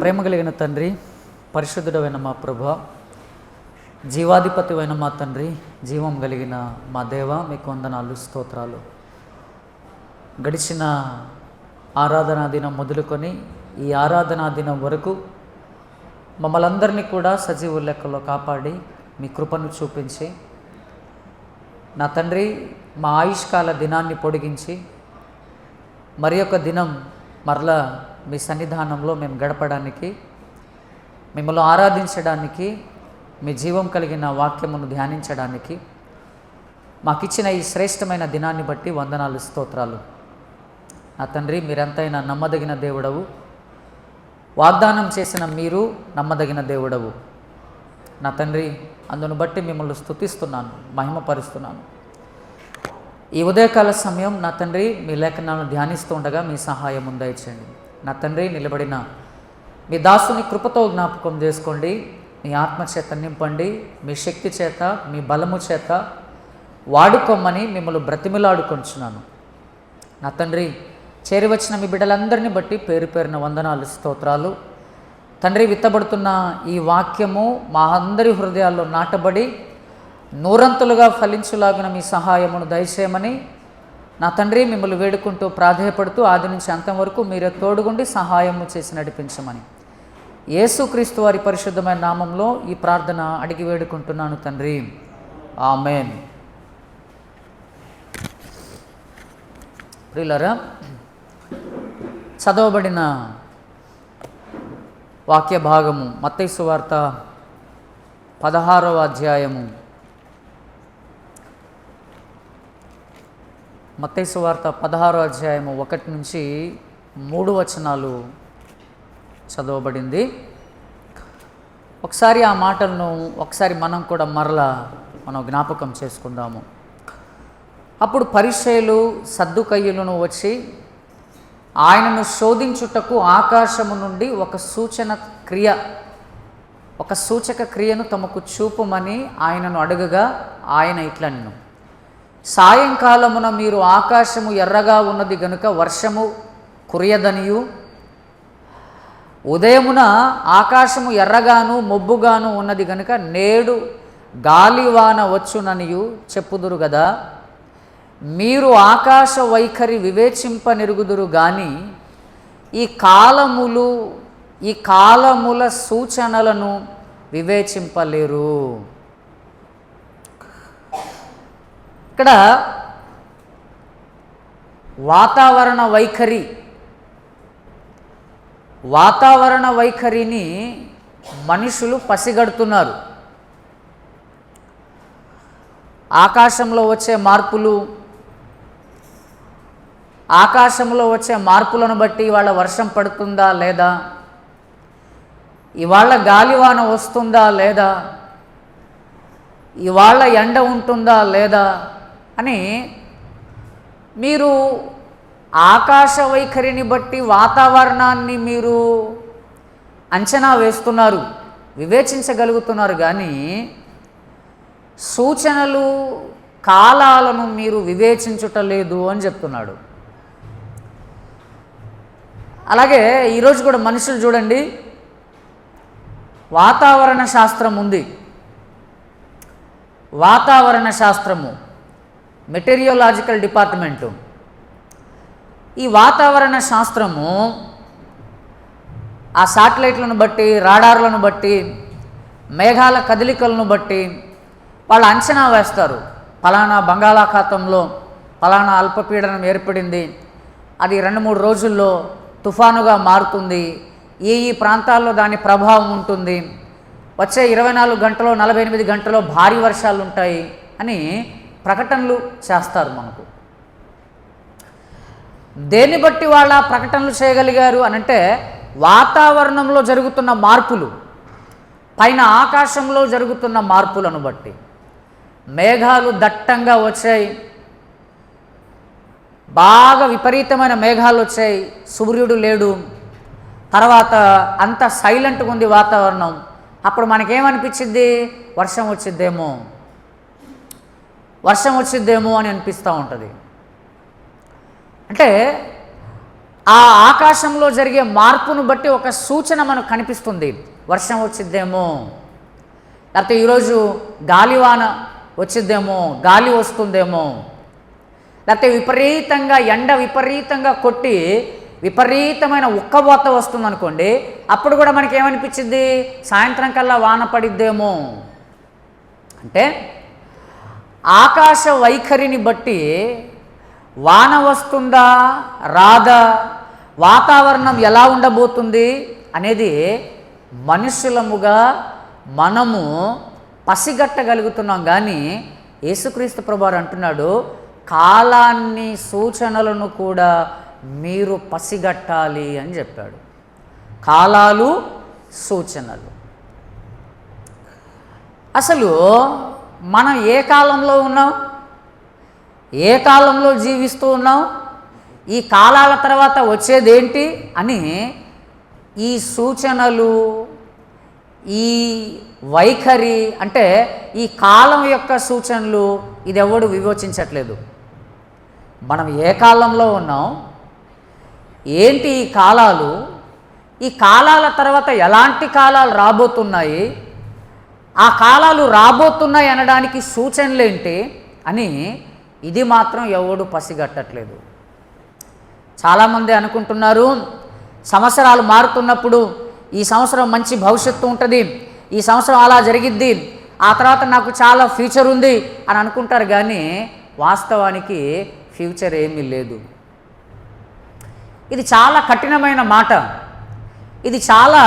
ప్రేమ కలిగిన తండ్రి, పరిశుద్ధుడైన మా ప్రభువా, జీవాధిపతివైన మా తండ్రి, జీవం కలిగిన మా దేవ, మీకు వందనాలు, స్తోత్రాలు. గడిచిన ఆరాధనా దినం మొదలుకొని ఈ ఆరాధనా దినం వరకు మమ్మల్ని అందరినీ కూడా సజీవ లెక్కలో కాపాడి మీ కృపను చూపించి, నా తండ్రి, మా ఆయుష్కాల దినాన్ని పొడిగించి మరి ఒక దినం మరలా మీ సన్నిధానంలో మేము గడపడానికి, మిమ్మల్ని ఆరాధించడానికి, మీ జీవం కలిగిన వాక్యమును ధ్యానించడానికి మాకిచ్చిన ఈ శ్రేష్టమైన దినాన్ని బట్టి వందనాలు, స్తోత్రాలు. నా తండ్రి, మీరెంతైనా నమ్మదగిన దేవుడవు. వాగ్దానం చేసిన మీరు నమ్మదగిన దేవుడవు. నా తండ్రి, అందును బట్టి మిమ్మల్ని స్తుతిస్తున్నాను, మహిమపరుస్తున్నాను. ఈ ఉదయకాల సమయం నా తండ్రి, మీ లేఖనాలను ధ్యానిస్తూ ఉండగా మీ సహాయం దయచేయండి. నా తండ్రి, నిలబడిన మీ దాసుని కృపతో జ్ఞాపకం చేసుకోండి. మీ ఆత్మచేత నింపండి, మీ శక్తి చేత, మీ బలము చేత వాడుకోమని మిమ్మల్ని బ్రతిమిలాడుకొంచున్నాను. నా తండ్రి, చేరివచ్చిన మీ బిడ్డలందరినీ బట్టి పేరు పేరున వందనాలు, స్తోత్రాలు. తండ్రి, విత్తబడుతున్న ఈ వాక్యము మా అందరి హృదయాల్లో నాటబడి నూరంతులుగా ఫలించులాగిన మీ సహాయమును దయచేయమని నా తండ్రి మిమ్మల్ని వేడుకుంటూ ప్రాధేయపడుతూ ఆది నుంచి అంతం వరకు మీరే తోడుగుండి సహాయము చేసి నడిపించమని యేసుక్రీస్తు వారి పరిశుద్ధమైన నామంలో ఈ ప్రార్థన అడిగి వేడుకుంటున్నాను తండ్రి, ఆమేన్. ప్రియులారా, చదవబడిన వాక్య భాగము మత్తయి సువార్త 16వ అధ్యాయము. మత్తయి సువార్త 16వ అధ్యాయము 1 నుంచి 3 వచనాలు చదవబడింది. ఒకసారి ఆ మాటలను మనం కూడా మనం జ్ఞాపకం చేసుకుందాము. అప్పుడు పరిసయ్యులు సద్దుకయ్యులను వచ్చి ఆయనను శోధించుటకు ఆకాశము నుండి ఒక సూచక క్రియను తమకు చూపుమని ఆయనను అడగగా ఆయన ఇట్లనెను: సాయంకాలమున మీరు ఆకాశము ఎర్రగా ఉన్నది గనుక వర్షము కురియదనియు, ఉదయమున ఆకాశము ఎర్రగాను మొబ్బుగాను ఉన్నది గనుక నేడు గాలివాన వచ్చుననియు చెప్పుదురు గదా. మీరు ఆకాశ వైఖరి వివేచింపనెరుగుదురు గాని ఈ కాలముల సూచనలను వివేచింపలేరు. ఇక్కడ వాతావరణ వైఖరిని మనుషులు పసిగడుతున్నారు. ఆకాశంలో వచ్చే మార్పులను బట్టి ఇవాళ వర్షం పడుతుందా లేదా, ఇవాళ గాలివాన వస్తుందా లేదా, ఇవాళ ఎండ ఉంటుందా లేదా అని మీరు ఆకాశ వైఖరిని బట్టి వాతావరణాన్ని మీరు అంచనా వేస్తున్నారు, వివేచించగలుగుతున్నారు. కానీ సూచనలు, కాలాలను మీరు వివేచించుటలేదు అని చెప్తున్నాడు. అలాగే ఈరోజు కూడా మనుషులు చూడండి, వాతావరణ శాస్త్రం ఉంది. వాతావరణ శాస్త్రము, మెటీరియోలాజికల్ డిపార్ట్మెంటు. ఈ వాతావరణ శాస్త్రము ఆ శాటిలైట్లను బట్టి, రాడార్లను బట్టి, మేఘాల కదలికలను బట్టి వాళ్ళు అంచనా వేస్తారు. ఫలానా బంగాళాఖాతంలో ఫలానా అల్పపీడనం ఏర్పడింది, అది 2-3 రోజుల్లో తుఫానుగా మారుతుంది, ఈ ప్రాంతాల్లో దాని ప్రభావం ఉంటుంది, వచ్చే 24 గంటలో 48 గంటలో భారీ వర్షాలు ఉంటాయి అని ప్రకటనలు చేస్తారు. మనకు దేన్ని బట్టి వాళ్ళ ప్రకటనలు చేయగలిగారు అనంటే వాతావరణంలో జరుగుతున్న మార్పులు, పైన ఆకాశంలో జరుగుతున్న మార్పులను బట్టి. మేఘాలు దట్టంగా వచ్చాయి, బాగా విపరీతమైన మేఘాలు వచ్చాయి, సూర్యుడు లేడు, తర్వాత అంత సైలెంట్గా ఉంది వాతావరణం. అప్పుడు మనకేమనిపించింది? వర్షం వచ్చిద్దేమో అని అనిపిస్తూ ఉంటుంది. అంటే ఆ ఆకాశంలో జరిగే మార్పును బట్టి ఒక సూచన మనకు కనిపిస్తుంది. వర్షం వచ్చిద్దేమో, లేకపోతే ఈరోజు గాలివాన వచ్చిద్దేమో, గాలి వస్తుందేమో, లేకపోతే విపరీతంగా ఎండ విపరీతంగా కొట్టి విపరీతమైన ఉక్కబోత వస్తుంది అనుకోండి, అప్పుడు కూడా మనకి ఏమనిపించింది, సాయంత్రం కల్లా వాన పడిద్దేమో. అంటే ఆకాశ వైఖరిని బట్టి వాన వస్తుందా రాదా, వాతావరణం ఎలా ఉండబోతుంది అనేది మనుషులముగా మనము పసిగట్టగలుగుతున్నాం. కానీ యేసుక్రీస్తు ప్రభువారు అంటున్నాడు, కాలాన్ని సూచనలను కూడా మీరు పసిగట్టాలి అని చెప్పాడు. కాలాలు సూచనలు. అసలు మనం ఏ కాలంలో ఉన్నాం, ఏ కాలంలో జీవిస్తూ ఉన్నాం, ఈ కాలాల తర్వాత వచ్చేదేంటి అని ఈ సూచనలు, ఈ వైఖరి, అంటే ఈ కాలం యొక్క సూచనలు ఇది ఎవడు వివేచించట్లేదు. మనం ఏ కాలంలో ఉన్నాం, ఏంటి ఈ కాలాలు, ఈ కాలాల తర్వాత ఎలాంటి కాలాలు రాబోతున్నాయి, ఆ కాలాలు రాబోతున్నాయి అనడానికి సూచనలేంటి అని ఇది మాత్రం ఎవడు పసిగట్టట్లేదు. చాలామంది అనుకుంటున్నారు, సంవత్సరాలు మారుతున్నప్పుడు ఈ సంవత్సరం మంచి భవిష్యత్తు ఉంటుంది, ఈ సంవత్సరం అలా జరిగిద్ది, ఆ తర్వాత నాకు చాలా ఫ్యూచర్ ఉంది అని అనుకుంటారు. కానీ వాస్తవానికి ఫ్యూచర్ ఏమీ లేదు. ఇది చాలా కఠినమైన మాట. ఇది చాలా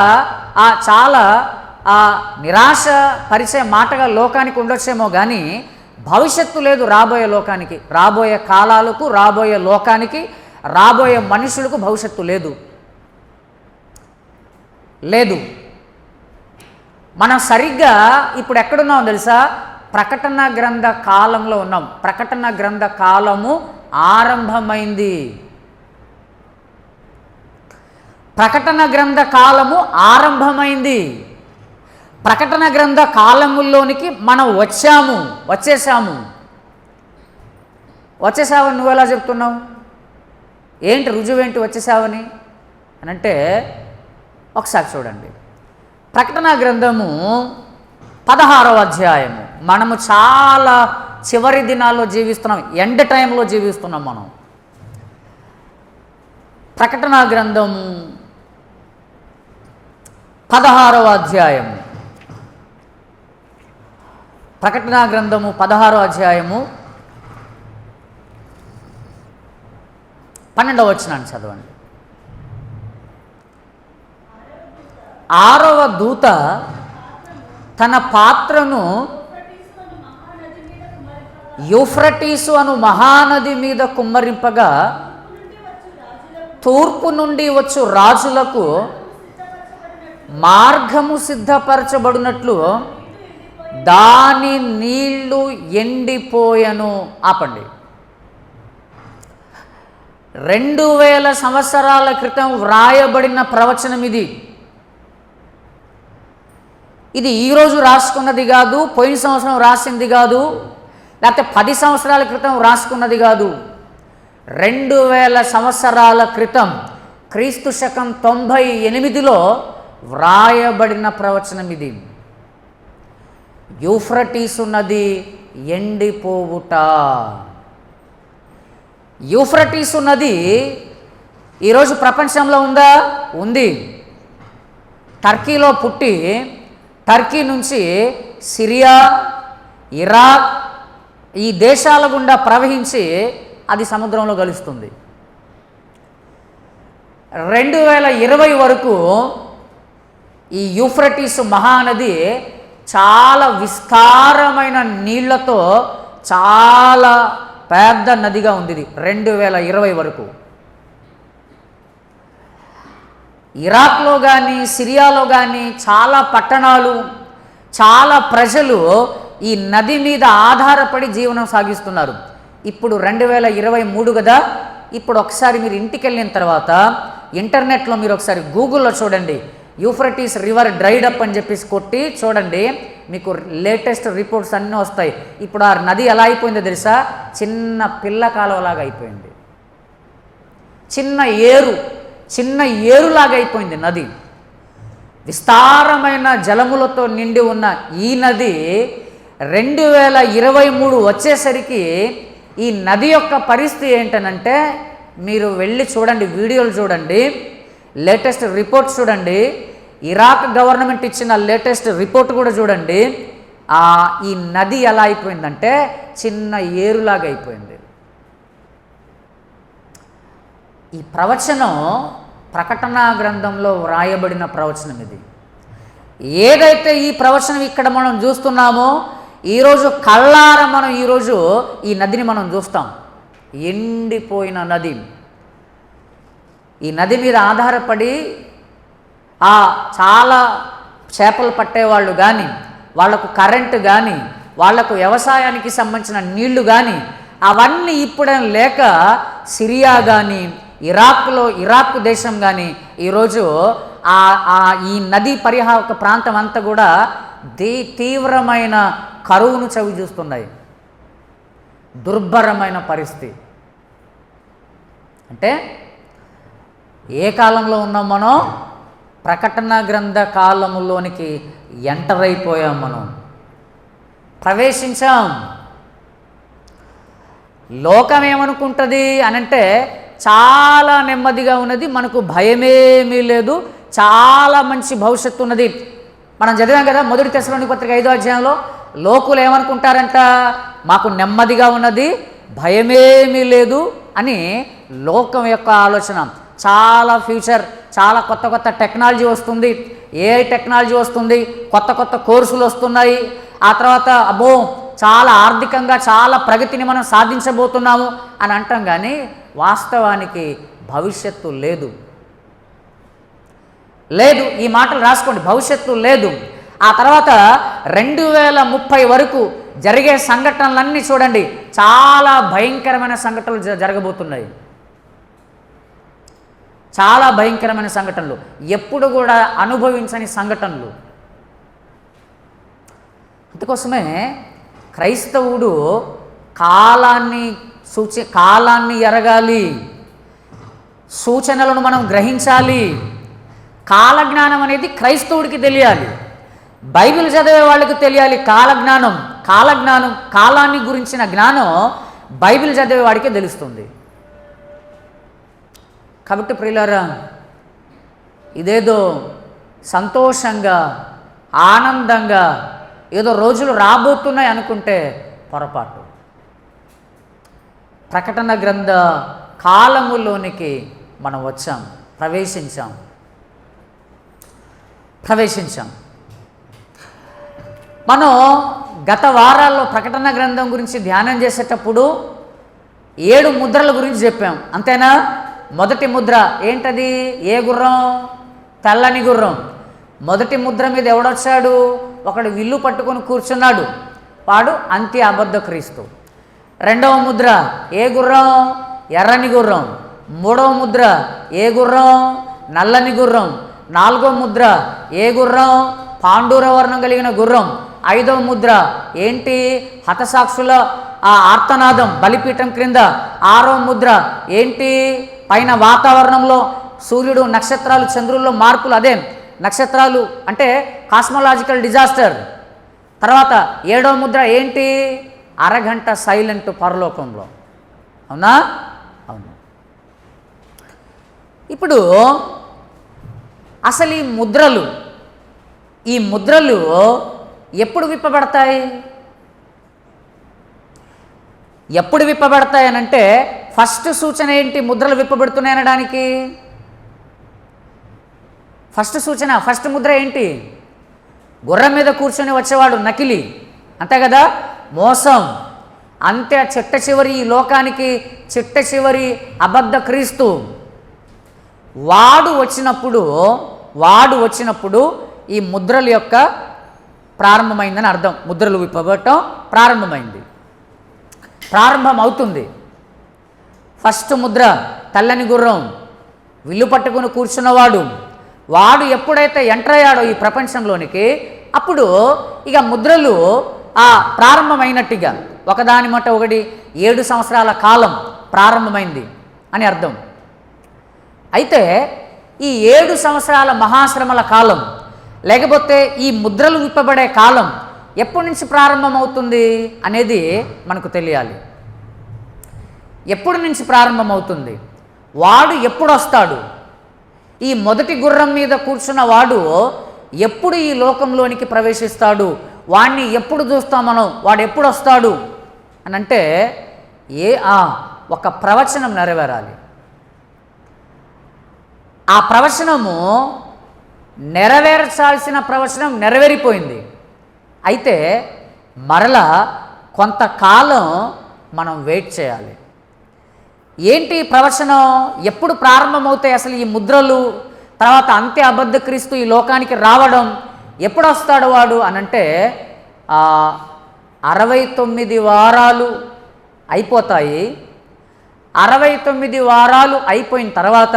నిరాశ పరిచే మాటగా లోకానికి ఉండొచ్చేమో, కానీ భవిష్యత్తు లేదు రాబోయే లోకానికి, రాబోయే కాలాలకు, రాబోయే లోకానికి, రాబోయే మనుషులకు భవిష్యత్తు లేదు. మనం సరిగ్గా ఇప్పుడు ఎక్కడున్నాం తెలుసా, ప్రకటన గ్రంథ కాలంలో ఉన్నాం. ప్రకటన గ్రంథ కాలము ఆరంభమైంది. ప్రకటన గ్రంథ కాలము ఆరంభమైంది. ప్రకటన గ్రంథ కాలముల్లోనికి మనం వచ్చేసాము. నువ్వు ఎలా చెప్తున్నావు, ఏంటి రుజువేంటి వచ్చేసావని అని అంటే, ఒకసారి చూడండి. ప్రకటన గ్రంథము 16వ అధ్యాయము. మనము చాలా చివరి దినాల్లో జీవిస్తున్నాం, ఎండ్ టైంలో జీవిస్తున్నాం మనం. ప్రకటన గ్రంథము 16వ అధ్యాయము. ప్రకటన గ్రంథము 16వ అధ్యాయము 12వ వచనాన్ని చదవండి. 6వ దూత తన పాత్రను యూఫ్రటీసు అను మహానది మీద కుమ్మరింపగా తూర్పు నుండి వచ్చు రాజులకు మార్గము సిద్ధపరచబడినట్లు దాని నీళ్లు ఎండిపోయెను. ఆపండి. 2000 సంవత్సరాల క్రితం వ్రాయబడిన ప్రవచనం ఇది. ఇది ఈరోజు రాసుకున్నది కాదు, పోయిన సంవత్సరం రాసింది కాదు, లేకపోతే 10 సంవత్సరాల క్రితం రాసుకున్నది కాదు. 2000 సంవత్సరాల క్రితం క్రీస్తు శకం 98లో వ్రాయబడిన ప్రవచనం ఇది. యూఫ్రటీసు నది ఎండిపోవుట. యూఫ్రటీసు నది ఈరోజు ప్రపంచంలో ఉందా? ఉంది. టర్కీలో పుట్టి టర్కీ నుంచి సిరియా, ఇరాక్ ఈ దేశాల గుండా ప్రవహించి అది సముద్రంలో కలుస్తుంది. 2020 వరకు ఈ యూఫ్రటీసు మహానది చాలా విస్తారమైన నీళ్లతో చాలా పెద్ద నదిగా ఉంది. 2020 వరకు ఇరాక్లో కానీ సిరియాలో కానీ చాలా పట్టణాలు, చాలా ప్రజలు ఈ నది మీద ఆధారపడి జీవనం సాగిస్తున్నారు. ఇప్పుడు 2023 కదా. ఇప్పుడు ఒకసారి మీరు ఇంటికి వెళ్ళిన తర్వాత ఇంటర్నెట్లో మీరు ఒకసారి గూగుల్లో చూడండి, యూఫ్రటీస్ రివర్ డ్రైడ్ అప్ అని చెప్పేసి కొట్టి చూడండి, మీకు లేటెస్ట్ రిపోర్ట్స్ అన్నీ వస్తాయి. ఇప్పుడు ఆ నది ఎలా అయిపోయిందో తెలుసా? చిన్న పిల్ల కాలువలాగా అయిపోయింది. చిన్న ఏరులాగా అయిపోయింది నది. విస్తారమైన జలములతో నిండి ఉన్న ఈ నది 2023 వచ్చేసరికి ఈ నది యొక్క పరిస్థితి ఏంటనంటే, మీరు వెళ్ళి చూడండి, వీడియోలు చూడండి, లేటెస్ట్ రిపోర్ట్ చూడండి, ఇరాక్ గవర్నమెంట్ ఇచ్చిన లేటెస్ట్ రిపోర్ట్ కూడా చూడండి. ఈ నది ఎలా అయిపోయిందంటే చిన్న ఏరులాగా అయిపోయింది. ఈ ప్రవచనం ప్రకటన గ్రంథంలో వ్రాయబడిన ప్రవచనం ఇది. ఏదైతే ఈ ప్రవచనం ఇక్కడ మనం చూస్తున్నామో, ఈరోజు కళ్ళారా మనం ఈరోజు ఈ నదిని మనం చూస్తాం. ఎండిపోయిన నది. ఈ నది మీద ఆధారపడి చాలా చేపలు పట్టేవాళ్ళు కానీ, వాళ్లకు కరెంటు కానీ, వాళ్లకు వ్యవసాయానికి సంబంధించిన నీళ్లు కానీ అవన్నీ ఇప్పుడేం లేక సిరియా కానీ, ఇరాక్ దేశం కానీ ఈరోజు ఈ నదీ పరివాహక ప్రాంతం అంతా కూడా తీవ్రమైన కరువును చవి చూస్తున్నాయి. దుర్భరమైన పరిస్థితి. అంటే ఏ కాలంలో ఉన్నాం మనం? ప్రకటన గ్రంథ కాలంలోనికి ఎంటర్ అయిపోయాం, మనం ప్రవేశించాం. లోకం ఏమనుకుంటుంది అనంటే చాలా నెమ్మదిగా ఉన్నది, మనకు భయమేమీ లేదు, చాలా మంచి భవిష్యత్తు ఉన్నది. మనం చదివాం కదా 1 తెస్సలోనిక పత్రిక 5వ అధ్యాయంలో, లోకులు ఏమనుకుంటారంట? మాకు నెమ్మదిగా ఉన్నది, భయమేమీ లేదు అని లోకం యొక్క ఆలోచన. చాలా ఫ్యూచర్, చాలా కొత్త టెక్నాలజీ వస్తుంది, ఏఐ టెక్నాలజీ వస్తుంది, కొత్త కోర్సులు వస్తున్నాయి. ఆ తర్వాత అబ్బో చాలా ఆర్థికంగా చాలా ప్రగతిని మనం సాధించబోతున్నాము అని అంటాం. కానీ వాస్తవానికి భవిష్యత్తు లేదు. ఈ మాటలు రాసుకోండి, భవిష్యత్తు లేదు. ఆ తర్వాత 2030 వరకు జరిగే సంఘటనలన్నీ చూడండి, చాలా భయంకరమైన సంఘటనలు జరగబోతున్నాయి. చాలా భయంకరమైన సంఘటనలు, ఎప్పుడు కూడా అనుభవించని సంఘటనలు. అందుకోసమే క్రైస్తవుడు కాలాన్ని ఎరగాలి, సూచనలను మనం గ్రహించాలి. కాలజ్ఞానం అనేది క్రైస్తవుడికి తెలియాలి, బైబిల్ చదివే వాళ్ళకి తెలియాలి. కాలాన్ని గురించిన జ్ఞానం బైబిల్ చదివే వాడికే తెలుస్తుంది. కాబట్టి ప్రియులారా, ఇదేదో సంతోషంగా ఆనందంగా ఏదో రోజులు రాబోతున్నాయి అనుకుంటే పొరపాటు. ప్రకటన గ్రంథ కాలములోనికి మనం వచ్చాం, ప్రవేశించాం. మనం గత వారాల్లో ప్రకటన గ్రంథం గురించి ధ్యానం చేసేటప్పుడు 7 ముద్రల గురించి చెప్పాం, అంతేనా? మొదటి ముద్ర ఏంటది? ఏ గుర్రం? తెల్లని గుర్రం. మొదటి ముద్ర మీద ఎవడొచ్చాడు? ఒకడు విల్లు పట్టుకొని కూర్చున్నాడు, వాడు అంత్య అబద్ధ క్రీస్తు. రెండవ ముద్ర ఏ గుర్రం? ఎర్రని గుర్రం. మూడవ ముద్ర ఏ గుర్రం? నల్లని గుర్రం. నాలుగవ ముద్ర ఏ గుర్రం? పాండూర వర్ణం కలిగిన గుర్రం. ఐదవ ముద్ర ఏంటి? హతసాక్షుల ఆర్తనాదం బలిపీఠం క్రింద. ఆరవ ముద్ర ఏంటి? పైన వాతావరణంలో సూర్యుడు, నక్షత్రాలు, చంద్రుల్లో మార్పులు, అదే నక్షత్రాలు అంటే కాస్మోలాజికల్ డిజాస్టర్. తర్వాత 7వ ముద్ర ఏంటి? అరగంట సైలెంట్ పరలోకంలో. అవునా? అవును. ఇప్పుడు అసలు ఈ ముద్రలు ఎప్పుడు విప్పబడతాయి? ఎప్పుడు విప్పబడతాయి అనంటే ఫస్ట్ సూచన ఏంటి? ముద్రలు విప్పబడుతున్నాయి అనడానికి ఫస్ట్ సూచన, ఫస్ట్ ముద్ర ఏంటి? గుర్రం మీద కూర్చొని వచ్చేవాడు నకిలీ, అంతే కదా, మోసం. అంతే చిట్ట చివరి ఈ లోకానికి చిట్ట చివరి అబద్ధ క్రీస్తు. వాడు వచ్చినప్పుడు ఈ ముద్రల యొక్క ప్రారంభమైందని అర్థం. ముద్రలు విప్పబడటం ప్రారంభమవుతుంది. ఫస్ట్ ముద్ర తెల్లని గుర్రం, విల్లు పట్టుకుని కూర్చున్నవాడు. వాడు ఎప్పుడైతే ఎంటర్ అయ్యాడో ఈ ప్రపంచంలోనికి, అప్పుడు ఇక ముద్రలు ప్రారంభమైనట్టుగా ఒకదాని మాట ఒకటి 7 సంవత్సరాల కాలం ప్రారంభమైంది అని అర్థం. అయితే ఈ 7 సంవత్సరాల మహాశ్రమల కాలం, లేకపోతే ఈ ముద్రలు విప్పబడే కాలం ఎప్పటి నుంచి ప్రారంభమవుతుంది అనేది మనకు తెలియాలి. ఎప్పటి నుంచి ప్రారంభమవుతుంది? వాడు ఎప్పుడు వస్తాడు? ఈ మొదటి గుర్రం మీద కూర్చున్న వాడు ఎప్పుడు ఈ లోకంలోనికి ప్రవేశిస్తాడు? వాడిని ఎప్పుడు చూస్తాం మనం? వాడు ఎప్పుడు వస్తాడు అని అంటే ఒక ప్రవచనం నెరవేరాలి. ఆ ప్రవచనము నెరవేర్చాల్సిన ప్రవచనం నెరవేరిపోయింది. అయితే మరలా కొంతకాలం మనం వెయిట్ చేయాలి. ఏంటి ప్రవచనం? ఎప్పుడు ప్రారంభమవుతాయి అసలు ఈ ముద్రలు? తర్వాత అంత్య అబద్ధ క్రీస్తు ఈ లోకానికి రావడం ఎప్పుడు వస్తాడు వాడు అనంటే 69 వారాలు అయిపోతాయి. 69 వారాలు అయిపోయిన తర్వాత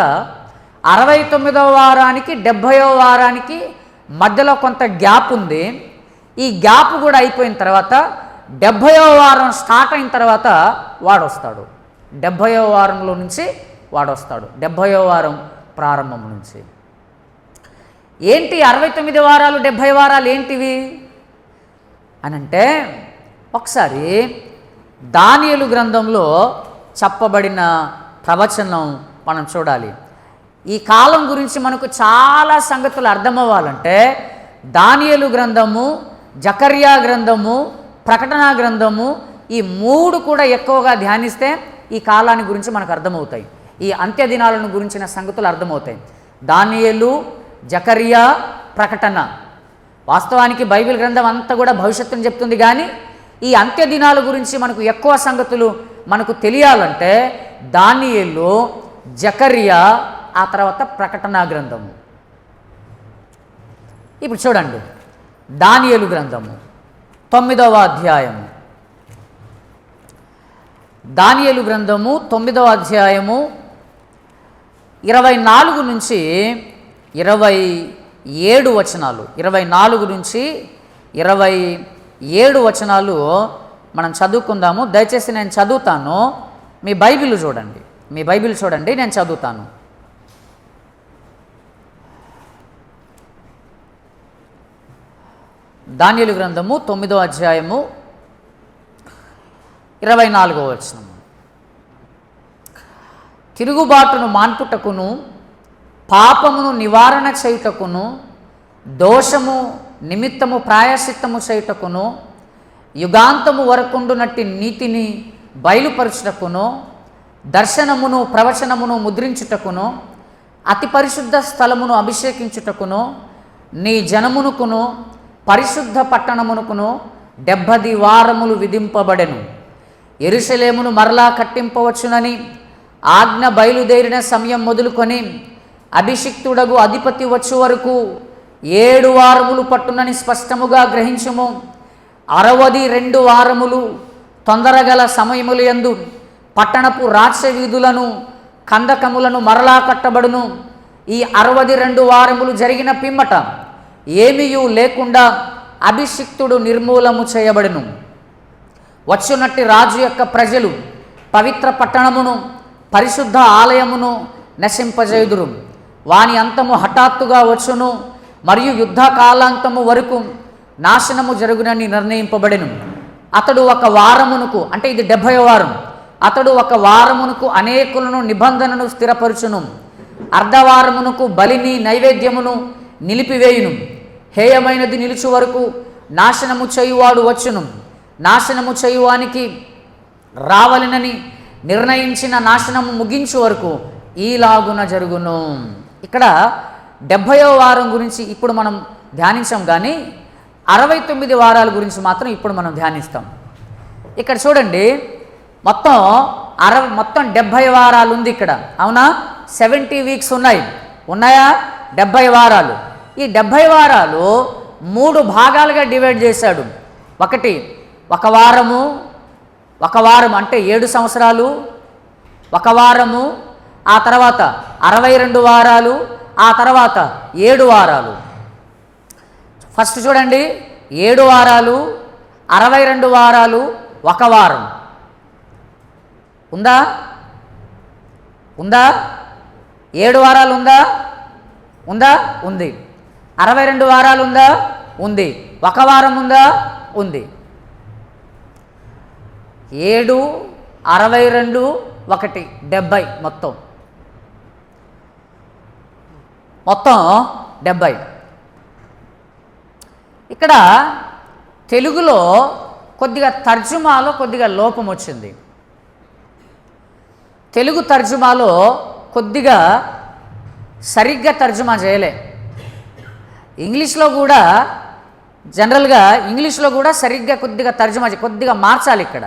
69వ వారానికి 70వ వారానికి మధ్యలో కొంత గ్యాప్ ఉంది. ఈ గ్యాప్ కూడా అయిపోయిన తర్వాత 70వ వారం స్టార్ట్ అయిన తర్వాత వాడు వస్తాడు. 70వ వారంలో నుంచి వాడు వస్తాడు. 70వ వారం ప్రారంభం నుంచి. ఏంటి 69 వారాలు 70 వారాలు ఏంటివి అనంటే, ఒకసారి దానియేలు గ్రంథంలో చెప్పబడిన ప్రవచనం మనం చూడాలి. ఈ కాలం గురించి మనకు చాలా సంగతులు అర్థమవ్వాలంటే దానియేలు గ్రంథము, జకర్యా గ్రంథము, ప్రకటన గ్రంథము, ఈ 3 కూడా ఎక్కువగా ధ్యానిస్తే ఈ కాలాన్ని గురించి మనకు అర్థమవుతాయి. ఈ అంత్య దినాలను గురించిన సంగతులు అర్థమవుతాయి. దానియేలు, జకర్యా, ప్రకటన. వాస్తవానికి బైబిల్ గ్రంథం అంతా కూడా భవిష్యత్తుని చెప్తుంది, కానీ ఈ అంత్య దినాల గురించి మనకు ఎక్కువ సంగతులు మనకు తెలియాలంటే దానియేలు, జకర్యా, ఆ తర్వాత ప్రకటన గ్రంథము. ఇప్పుడు చూడండి, దానియేలు గ్రంథము 9వ అధ్యాయము. దానియేలు గ్రంథము 9వ అధ్యాయము 24 నుంచి 27 వచనాలు, 24 నుంచి 27 వచనాలు మనం చదువుకుందాము. దయచేసి నేను చదువుతాను, మీ బైబిల్ చూడండి. నేను చదువుతాను. దానియేలు గ్రంథము 9వ అధ్యాయము 24వ వచనం. తిరుగుబాటును మాన్పుటకును, పాపమును నివారణ చేయుటకును, దోషము నిమిత్తము ప్రాయశ్చిత్తము చేయుటకును, యుగాంతము వరకుండునట్టి నీతిని బయలుపరచుటకును, దర్శనమును ప్రవచనమును ముద్రించుటకును, అతి పరిశుద్ధ స్థలమును అభిషేకించుటకును, నీ జనమునుకును పరిశుద్ధ పట్టణమునుకును 70 వారములు విధింపబడెను. యెరూషలేమును మరలా కట్టింపవచ్చునని ఆజ్ఞ బయలుదేరిన సమయం మొదలుకొని అభిషిక్తుడగు అధిపతి వచ్చు వరకు 7 వారములు పట్టునని స్పష్టముగా గ్రహించుము. 62 వారములు తొందరగల సమయములు యందు పట్టణపు రాజ్య వీధులను కందకములను మరలా కట్టబడును. ఈ 62 వారములు జరిగిన పిమ్మట ఏమీయూ లేకుండా అభిషిక్తుడు నిర్మూలము చేయబడును. వచ్చునట్టి రాజు యొక్క ప్రజలు పవిత్ర పట్టణమును పరిశుద్ధ ఆలయమును నశింపజేయుదురు. వాని అంతము హఠాత్తుగా వచ్చును, మరియు యుద్ధ కాలాంతము వరకు నాశనము జరుగునని నిర్ణయింపబడెను. అతడు ఒక వారమునకు, అంటే ఇది 70వ వారం, అతడు ఒక వారమునకు అనేకులను నిబంధనను స్థిరపరచును. అర్ధవారమునకు బలిని నైవేద్యమును నిలిపివేయును. హేయమైనది నిలుచు వరకు నాశనము చేయువాడు వచ్చును. నాశనము చేయువానికి రావలెనని నిర్ణయించిన నాశనము ముగించు వరకు ఈలాగున జరుగును. ఇక్కడ 70వ వారం గురించి ఇప్పుడు మనం ధ్యానించాం, కానీ 69 వారాల గురించి మాత్రం ఇప్పుడు మనం ధ్యానిస్తాం. ఇక్కడ చూడండి, మొత్తం 70 వారాలు ఉంది ఇక్కడ, అవునా? 70 వీక్స్ ఉన్నాయా? 70 వారాలు. ఈ 70 వారాలు 3 భాగాలుగా డివైడ్ చేశాడు. ఒక వారము అంటే 7 సంవత్సరాలు, ఒక వారము, ఆ తర్వాత 62 వారాలు, ఆ తర్వాత 7 వారాలు. ఫస్ట్ చూడండి, 7 వారాలు, 62 వారాలు, ఒక వారం. ఉందా? 7 వారాలు ఉందా? ఉందా? ఉంది. 62 వారాలు ఉందా? ఉంది. 1 వారం ఉందా? ఉంది. 7, 62, 1 70 మొత్తం 70. ఇక్కడ తెలుగులో కొద్దిగా తర్జుమాలో కొద్దిగా లోపం వచ్చింది. తెలుగు తర్జుమాలో కొద్దిగా సరిగ్గా తర్జుమా చేయలే. ఇంగ్లీష్లో కూడా జనరల్గా ఇంగ్లీష్లో కూడా సరిగ్గా కొద్దిగా తర్జుమా కొద్దిగా మార్చాలి ఇక్కడ.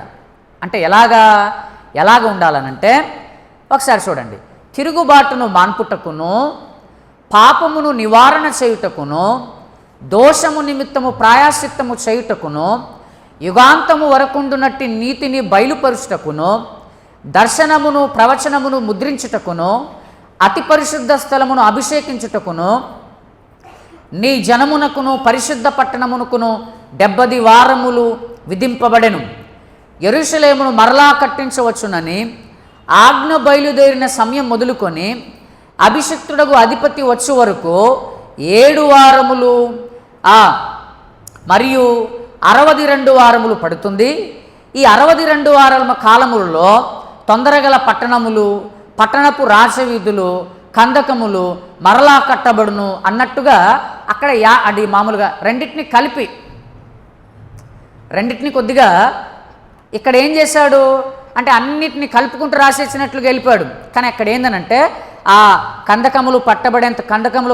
అంటే ఎలాగ ఉండాలనంటే ఒకసారి చూడండి. తిరుగుబాటును మాన్పుటకును పాపమును నివారణ చేయుటకును దోషము నిమిత్తము ప్రాయశ్చిత్తము చేయుటకును యుగాంతము వరకుండునట్టి నీతిని బయలుపరుచుటకును దర్శనమును ప్రవచనమును ముద్రించుటకును అతి పరిశుద్ధ స్థలమును అభిషేకించుటకును నీ జనమునకును పరిశుద్ధ పట్టణమునకును 70 వారములు విధింపబడెను. యెరూషలేమును మరలా కట్టించవచ్చునని ఆజ్ఞ బయలుదేరిన సమయం మొదలుకొని అభిషిక్తుడగు అధిపతి వచ్చే వరకు 7 వారములు మరియు 62 వారములు పడుతుంది. ఈ 62 వారాల కాలములలో తొందరగల పట్టణములు, పట్టణపు రాజవీధులు, కందకములు మరలా కట్టబడును అన్నట్టుగా అక్కడ అది మామూలుగా రెండింటిని కలిపి కొద్దిగా ఇక్కడ ఏం చేశాడు అంటే అన్నిటిని కలుపుకుంటూ రాసేసినట్లుగా వెళ్ళిపోయాడు. కానీ అక్కడ ఏందనంటే ఆ కందకములు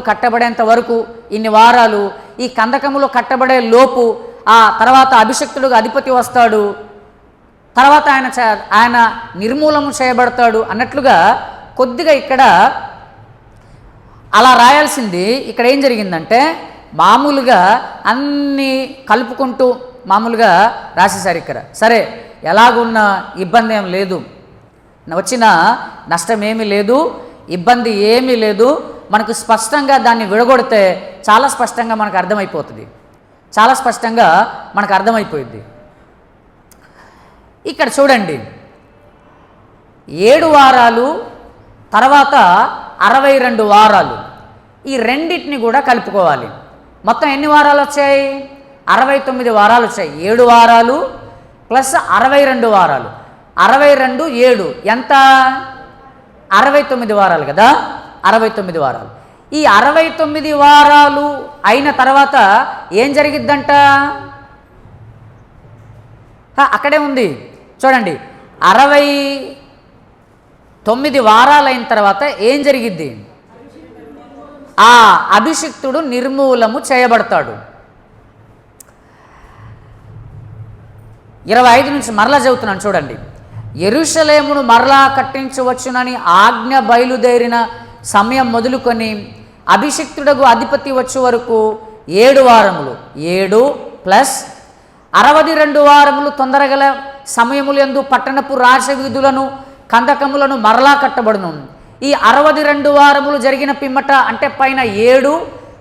కట్టబడేంత వరకు ఇన్ని వారాలు, ఈ కందకములు కట్టబడే లోపు ఆ తర్వాత అభిషిక్తుడు అధిపతి వస్తాడు, తర్వాత ఆయన నిర్మూలన చేయబడతాడు అన్నట్లుగా కొద్దిగా ఇక్కడ అలా రాయాల్సింది. ఇక్కడ ఏం జరిగిందంటే మామూలుగా అన్నీ కలుపుకుంటూ మామూలుగా రాసేసారు ఇక్కడ. సరే, ఎలాగున్న ఇబ్బంది ఏం లేదు, వచ్చిన నష్టం ఏమీ లేదు, ఇబ్బంది ఏమీ లేదు. మనకు స్పష్టంగా దాన్ని విడగొడితే చాలా స్పష్టంగా మనకు అర్థమైపోయింది. ఇక్కడ చూడండి, 7 వారాలు తర్వాత 62 వారాలు, ఈ రెండింటిని కూడా కలుపుకోవాలి. మొత్తం ఎన్ని వారాలు వచ్చాయి? 69 వారాలు వచ్చాయి. 7 వారాలు ప్లస్ 62 వారాలు, 62 7 ఎంత? 69 వారాలు కదా. 69 వారాలు. ఈ 69 వారాలు అయిన తర్వాత ఏం జరిగిద్దంట? అక్కడే ఉంది చూడండి. 69 వారాలు అయిన తర్వాత ఏం జరిగిద్ది? ఆ అభిషిక్తుడు నిర్మూలము చేయబడతాడు. 25 నుంచి మరలా చదువుతున్నాను చూడండి. యెరూషలేమును మరలా కట్టించవచ్చునని ఆజ్ఞ బయలుదేరిన సమయం మొదలుకొని అభిషిక్తుడగు అధిపతి వచ్చే వరకు 7 వారములు, 7 ప్లస్ 62 వారములు తొందరగల సమయములు యందు పట్టణపు రాజవీధులను కందకములను మరలా కట్టబడును. ఈ 62 వారములు జరిగిన పిమ్మట అంటే పైన 7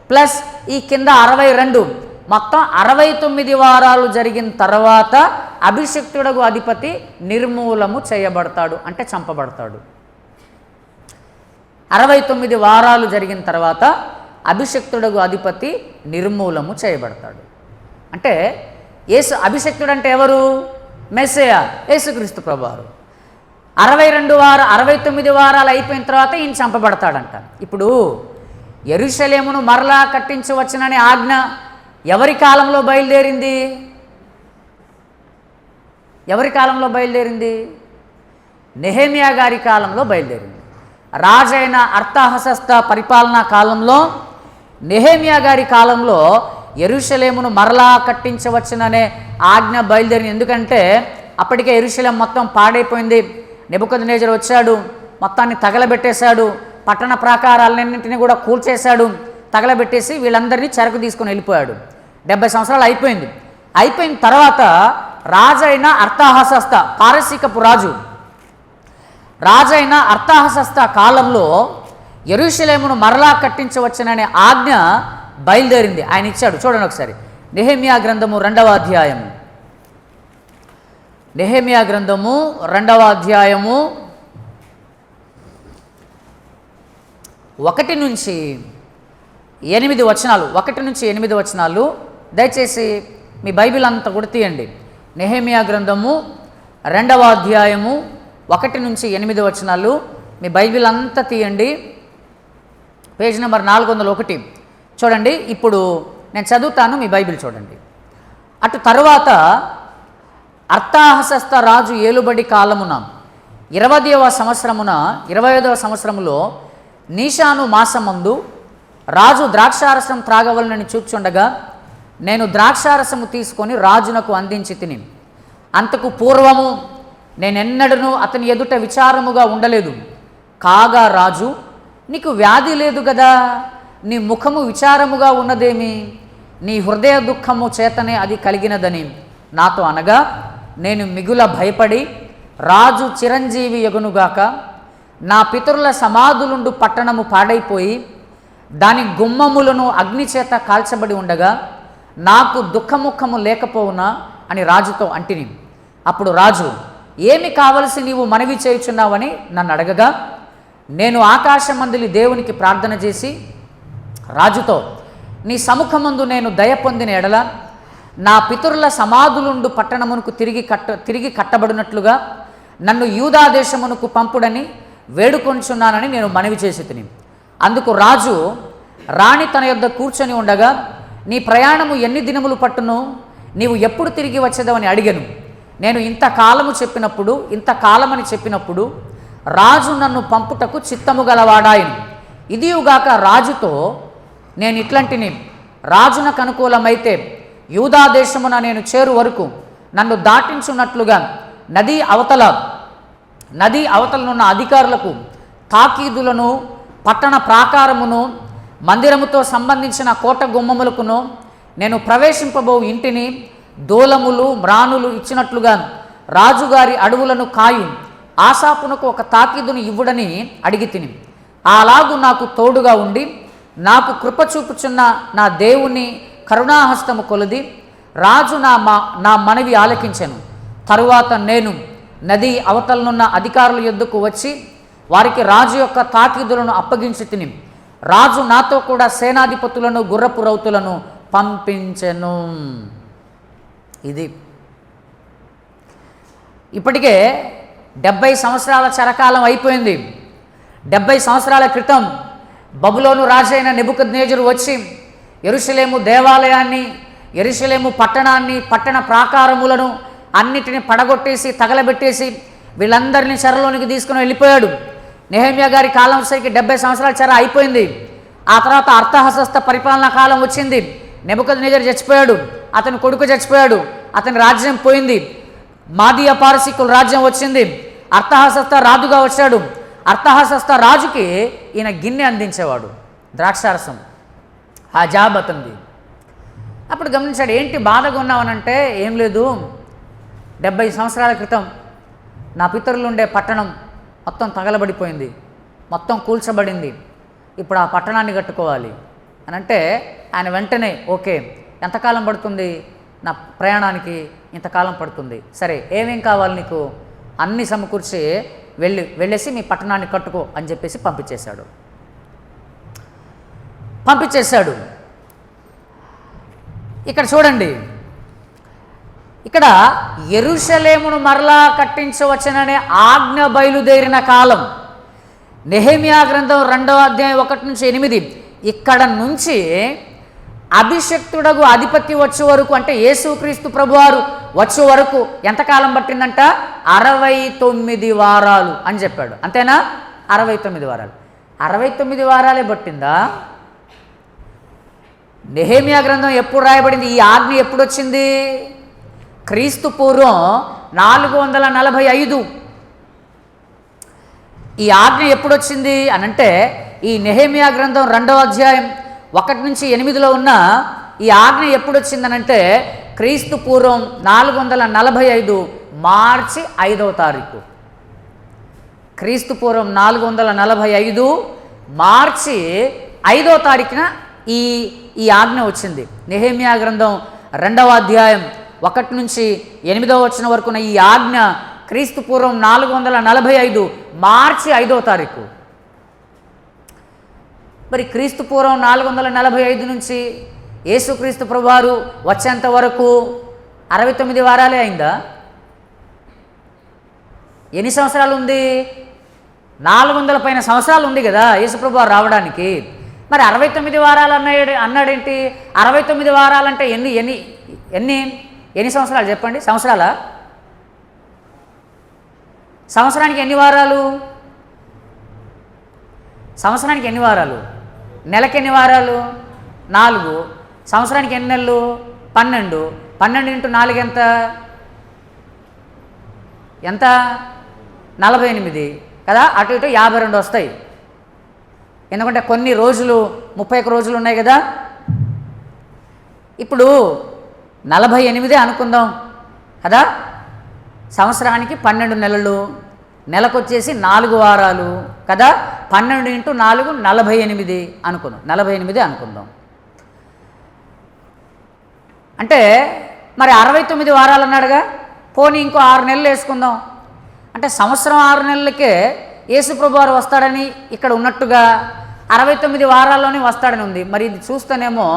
ప్లస్ ఈ కింద 62 మొత్తం 69 వారాలు జరిగిన తర్వాత అభిషిక్తుడగు అధిపతి నిర్మూలము చేయబడతాడు, అంటే చంపబడతాడు. 69 వారాలు జరిగిన తర్వాత అభిషిక్తుడగు అధిపతి నిర్మూలము చేయబడతాడు. అంటే అభిషిక్తుడు అంటే ఎవరు? మెస్సయా, యేసుక్రీస్తు ప్రభువారు. 69 వారాలు అయిపోయిన తర్వాత ఈయన చంపబడతాడంట. ఇప్పుడు యెరూషలేమును మరలా కట్టించవచ్చుననే ఆజ్ఞ ఎవరి కాలంలో బయలుదేరింది? నెహెమ్యా గారి కాలంలో బయలుదేరింది. రాజైన అర్తహషస్త పరిపాలనా కాలంలో, నెహెమ్యా గారి కాలంలో యెరూషలేమును మరలా కట్టించవచ్చుననే ఆజ్ఞ బయలుదేరింది. ఎందుకంటే అప్పటికే యెరూషలేం మొత్తం పాడైపోయింది. నెబుకద్నెజరు వచ్చాడు, మొత్తాన్ని తగలబెట్టేశాడు, పట్టణ ప్రాకారాలన్నింటినీ కూడా కూల్చేశాడు, తగలబెట్టేసి వీళ్ళందరినీ చెరకు తీసుకుని వెళ్ళిపోయాడు. 70 సంవత్సరాలు అయిపోయింది. అయిపోయిన తర్వాత రాజైన అర్తహషస్త, పారసీకపు రాజైన అర్తహషస్త కాలంలో యెరూషలేమును మరలా కట్టించవచ్చుననే ఆజ్ఞ బయలుదేరింది. ఆయన ఇచ్చాడు. చూడండి ఒకసారి. నెహెమ్యా గ్రంథము 2వ అధ్యాయము, నెహెమ్యా గ్రంథము 2వ అధ్యాయము 1 నుంచి 8 వచనాలు, 1 నుంచి 8 వచనాలు దయచేసి మీ బైబిల్ అంతా కూడా తీయండి. నెహెమియా గ్రంథము 2వ అధ్యాయము 1 నుంచి 8 వచనాలు మీ బైబిల్ అంతా తీయండి. పేజ్ నెంబర్ 401 చూడండి. ఇప్పుడు నేను చదువుతాను, మీ బైబిల్ చూడండి. అటు తరువాత అర్తాహషస్త రాజు ఏలుబడి కాలమున 20వ సంవత్సరమున 25వ సంవత్సరములో నీషాను మాసమందు రాజు ద్రాక్షారసం త్రాగవలనని చూచుండగా నేను ద్రాక్షారసము తీసుకొని రాజునకు అందించి తిని. అంతకు పూర్వము నేనెన్నడూ అతని ఎదుట విచారముగా ఉండలేదు. కాగా రాజు, నీకు వ్యాధి లేదు గదా, నీ ముఖము విచారముగా ఉన్నదేమి? నీ హృదయ దుఃఖము చేతనే అది కలిగినదని నాతో అనగా, నేను మిగుల భయపడి రాజు చిరంజీవి యగునుగాక, నా పితరుల సమాధులుండు పట్టణము పాడైపోయి దాని గుమ్మములను అగ్నిచేత కాల్చబడి ఉండగా నాకు దుఃఖముఖము లేకపోవునా అని రాజుతో అంటిని. అప్పుడు రాజు, ఏమి కావలసి నీవు మనవి చేయుచున్నావని నన్ను అడగగా, నేను ఆకాశమందులి దేవునికి ప్రార్థన చేసి రాజుతో, నీ సముఖమందు నేను దయ పొందిన ఎడల నా పితరుల సమాధులుండు పట్టణమునకు తిరిగి కట్టబడినట్లుగా నన్ను యూదా దేశమునకు పంపుడని వేడుకొంచున్నానని నేను మనవి చేసి తిని. అందుకు రాజు రాణి తన యొద్ద కూర్చొని ఉండగా, నీ ప్రయాణము ఎన్ని దినములు పట్టును? నీవు ఎప్పుడు తిరిగి వచ్చేదవని అడిగాను. నేను ఇంతకాలమని చెప్పినప్పుడు రాజు నన్ను పంపుటకు చిత్తము గలవాడాయను. ఇదియుగాక రాజుతో నేను ఇట్లాంటిని, రాజునకు అనుకూలమైతే యూదా దేశమున నేను చేరు వరకు నన్ను దాటించున్నట్లుగా నదీ అవతలనున్న అధికారులకు తాకీదులను, పట్టణ ప్రాకారమును, మందిరముతో సంబంధించిన కోట గుమ్మములకును నేను ప్రవేశింపబో ఇంటిని దూలములు మ్రానులు ఇచ్చినట్లుగా రాజుగారి అడవులను కాయు ఆసాపునకు ఒక తాకీదును ఇవ్వుడని అడిగి తిని. అలాగు నాకు తోడుగా ఉండి నాకు కృప చూపుచున్న నా దేవుని కరుణాహస్తము కొలది రాజు నా మనవి ఆలకించెను. తరువాత నేను నది అవతలనున్న అధికారుల యొద్దకు వచ్చి వారికి రాజు యొక్క తాకీదులను అప్పగించి తిని. రాజు నాతో కూడా సేనాధిపతులను, గుర్రపు రౌతులను పంపించెను. ఇది ఇప్పటికే 70 సంవత్సరాల చరకాలం అయిపోయింది. 70 సంవత్సరాల క్రితం బబులోను రాజైన నెబుకద్నెజరు వచ్చి యెరూషలేము దేవాలయాన్ని, యెరూషలేము పట్టణాన్ని, పట్టణ ప్రాకారములను అన్నిటిని పడగొట్టేసి తగలబెట్టేసి వీళ్ళందరినీ చెరలోనికి తీసుకుని వెళ్ళిపోయాడు. నెహెమియా గారి కాలం సరికి 70 సంవత్సరాల చెర అయిపోయింది. ఆ తర్వాత అర్తహషస్త పరిపాలనా కాలం వచ్చింది. నెబుకద్నెజరు చచ్చిపోయాడు, అతని కొడుకు చచ్చిపోయాడు, అతని రాజ్యం పోయింది. మాదీయ పారసీకుల రాజ్యం వచ్చింది. అర్తహషస్త రాజుగా వచ్చాడు. అర్తహషస్త రాజుకి ఈయన గిన్నె అందించేవాడు, ద్రాక్షారసం. ఆ జాబ్ అతనిది. అప్పుడు గమనించాడు, ఏంటి బాధగా ఉన్నావనంటే, ఏం లేదు, 70 సంవత్సరాల క్రితం నా పితరులు ఉండే పట్టణం మొత్తం తగలబడిపోయింది, మొత్తం కూల్చబడింది. ఇప్పుడు ఆ పట్టణాన్ని కట్టుకోవాలి అని అంటే ఆయన వెంటనే, ఓకే, ఎంతకాలం పడుతుంది? నా ప్రయాణానికి ఇంతకాలం పడుతుంది. సరే, ఏమేం కావాలి నీకు? అన్నీ సమకూర్చి వెళ్ళేసి మీ పట్టణాన్ని కట్టుకో అని చెప్పేసి పంపించేశాడు. ఇక్కడ చూడండి, ఇక్కడ యెరూషలేమును మరలా కట్టించవచ్చుననే ఆజ్ఞ బయలుదేరిన కాలం. నెహెమియా గ్రంథం 2వ అధ్యాయం 1 నుంచి 8. ఇక్కడ నుంచి అభిషక్తుడగు అధిపతి వచ్చే వరకు, అంటే యేసుక్రీస్తు ప్రభువారు వచ్చే వరకు ఎంతకాలం పట్టిందంట? 69 వారాలు అని చెప్పాడు. అంతేనా? 69 వారాలు. 69 వారాలే పట్టిందా? నెహెమియా గ్రంథం ఎప్పుడు రాయబడింది? ఈ ఆజ్ఞ ఎప్పుడు వచ్చింది? క్రీస్తు పూర్వం 445. ఈ ఆజ్ఞ ఎప్పుడు వచ్చింది అనంటే, ఈ నెహెమియా గ్రంథం 2వ అధ్యాయం 1 నుంచి 8లో ఉన్న ఈ ఆజ్ఞ ఎప్పుడు వచ్చిందనంటే, క్రీస్తు పూర్వం 445 మార్చి 5వ తారీఖు. క్రీస్తు పూర్వం 445 మార్చి 5వ తారీఖున ఈ ఆజ్ఞ వచ్చింది. నెహెమియా గ్రంథం 2వ అధ్యాయం 1 నుంచి 8వ వచనం వరకున్న ఈ ఆజ్ఞ క్రీస్తు పూర్వం 445 మార్చి 5వ తారీఖు. మరి క్రీస్తు పూర్వం 445 నుంచి యేసుక్రీస్తు ప్రభువారు వచ్చేంత వరకు 69 వారాలే అయిందా? ఎన్ని సంవత్సరాలు ఉంది? 400 పైన సంవత్సరాలు ఉంది కదా యేసుప్రభువారు రావడానికి. మరి 69 వారాలు అన్నాడేంటి? 69 వారాలంటే ఎన్ని ఎన్ని ఎన్ని ఎన్ని సంవత్సరాలు చెప్పండి? సంవత్సరాలా? సంవత్సరానికి ఎన్ని వారాలు? సంవత్సరానికి ఎన్ని వారాలు? నెలకి ఎన్ని వారాలు? 4. సంవత్సరానికి ఎన్ని నెలలు? 12. 12 × 4 ఎంత? ఎంత? 48 కదా. అటు ఇటు 52 వస్తాయి. ఎందుకంటే కొన్ని రోజులు 31 రోజులు ఉన్నాయి కదా. ఇప్పుడు 48 అనుకుందాం కదా. సంవత్సరానికి 12 నెలలు, నెలకొచ్చేసి 4 వారాలు కదా. 12 × 4 48 అనుకుందాం. 48 అనుకుందాం. అంటే మరి 69 వారాలు అన్నాడుగా. పోనీ ఇంకో 6 నెలలు వేసుకుందాం. అంటే సంవత్సరం 6 నెలలకే యేసుప్రభువారు వస్తాడని ఇక్కడ ఉన్నట్టుగా 69 వారాల్లోనే వస్తాడని ఉంది. మరి ఇది చూస్తేనేమో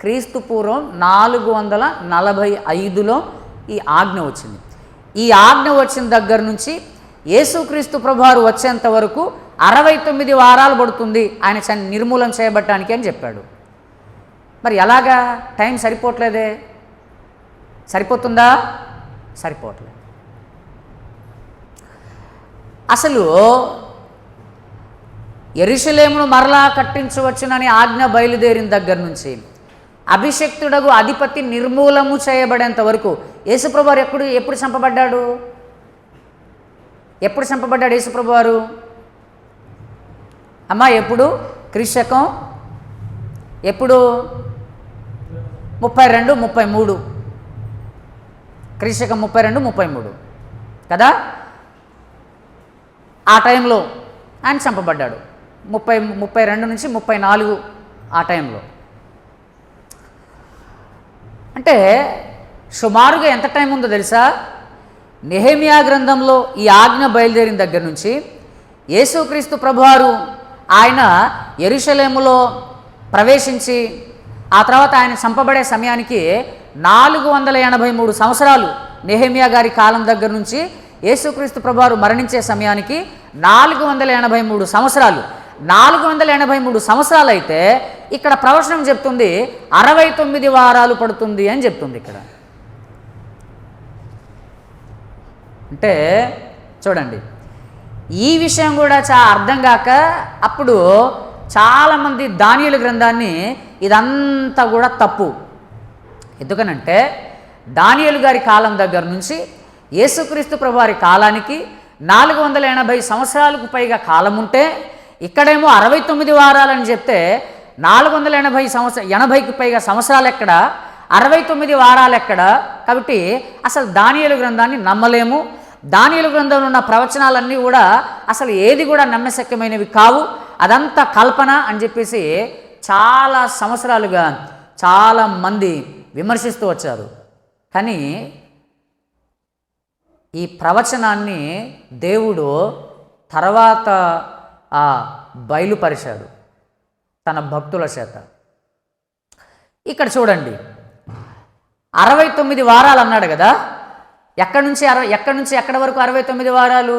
క్రీస్తు పూర్వం 445లో ఈ ఆజ్ఞ వచ్చింది. ఈ ఆజ్ఞ వచ్చిన దగ్గర నుంచి యేసుక్రీస్తు ప్రభువారు వచ్చేంత వరకు 69 వారాలు పడుతుంది ఆయన నిర్మూలన చేయబట్టడానికి అని చెప్పాడు. మరి ఎలాగా? టైం సరిపోవట్లేదే. సరిపోతుందా? సరిపోవట్లేదు. అసలు యెరూషలేమును మరలా కట్టించవచ్చునని ఆజ్ఞ బయలుదేరిన దగ్గర నుంచి అభిషక్తుడగు అధిపతి నిర్మూలము చేయబడేంత వరకు యేసుప్రభువారు ఎప్పుడు చంపబడ్డాడు? ఎప్పుడు చంపబడ్డాడు యేసుప్రభువారు? అమ్మా ఎప్పుడు? క్రీస్తకం ఎప్పుడు? 32, 33. క్రీస్తకం 32, 33 కదా. ఆ టైంలో ఆయన చంపబడ్డాడు. 32 నుంచి 34 ఆ టైంలో. అంటే సుమారుగా ఎంత టైం ఉందో తెలుసా? నెహెమియా గ్రంథంలో ఈ ఆజ్ఞ బయలుదేరిన దగ్గర నుంచి యేసుక్రీస్తు ప్రభువారు ఆయన యెరూషలేములో ప్రవేశించి ఆ తర్వాత ఆయన చంపబడే సమయానికి 483 సంవత్సరాలు. నెహెమియా గారి కాలం దగ్గర నుంచి యేసుక్రీస్తు ప్రభువారు మరణించే సమయానికి 483 సంవత్సరాలు. 483 సంవత్సరాలు అయితే ఇక్కడ ప్రవచనం చెప్తుంది 69 వారాలు పడుతుంది అని చెప్తుంది ఇక్కడ. అంటే చూడండి, ఈ విషయం కూడా చాలా అర్థం కాక అప్పుడు చాలామంది దానియేలు గ్రంథాన్ని ఇదంతా కూడా తప్పు. ఎందుకనంటే దానియేలు గారి కాలం దగ్గర నుంచి యేసుక్రీస్తు ప్రభువారి కాలానికి 480 సంవత్సరాలకు పైగా కాలం ఉంటే ఇక్కడేమో 69 వారాలని చెప్తే 480కి పైగా సంవత్సరాలు ఎక్కడ, 69 వారాలు ఎక్కడ? కాబట్టి అసలు దానియేలు గ్రంథాన్ని నమ్మలేము. దానియేలు గ్రంథంలో ఉన్న ప్రవచనాలన్నీ కూడా అసలు ఏది కూడా నమ్మశక్యమైనవి కావు, అదంతా కల్పన అని చెప్పేసి చాలా సంవత్సరాలుగా చాలామంది విమర్శిస్తూ వచ్చారు. కానీ ఈ ప్రవచనాన్ని దేవుడు తర్వాత బయలుపరిచాడు తన భక్తుల చేత. ఇక్కడ చూడండి, 69 వారాలు అన్నాడు కదా. ఎక్కడి నుంచి ఎక్కడి వరకు 69 వారాలు?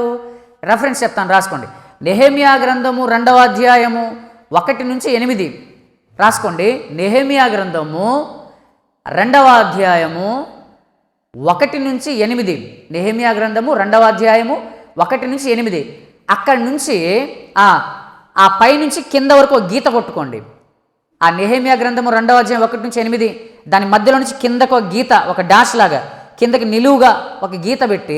రెఫరెన్స్ చెప్తాను, రాసుకోండి. నెహెమియా గ్రంథము 2వ అధ్యాయము 1 నుంచి 8 రాసుకోండి. నెహెమియా గ్రంథము 2వ అధ్యాయము 1 నుంచి 8. నెహెమియా గ్రంథము 2వ అధ్యాయము 1 నుంచి 8. అక్కడి నుంచి ఆ పై నుంచి కింద వరకు ఒక గీత కొట్టుకోండి. ఆ నెహెమియా గ్రంథము 2వ అధ్యాయం 1 నుంచి 8 దాని మధ్యలో నుంచి కిందకు ఒక గీత, ఒక డాష్ లాగా కిందకి నిలువుగా ఒక గీత పెట్టి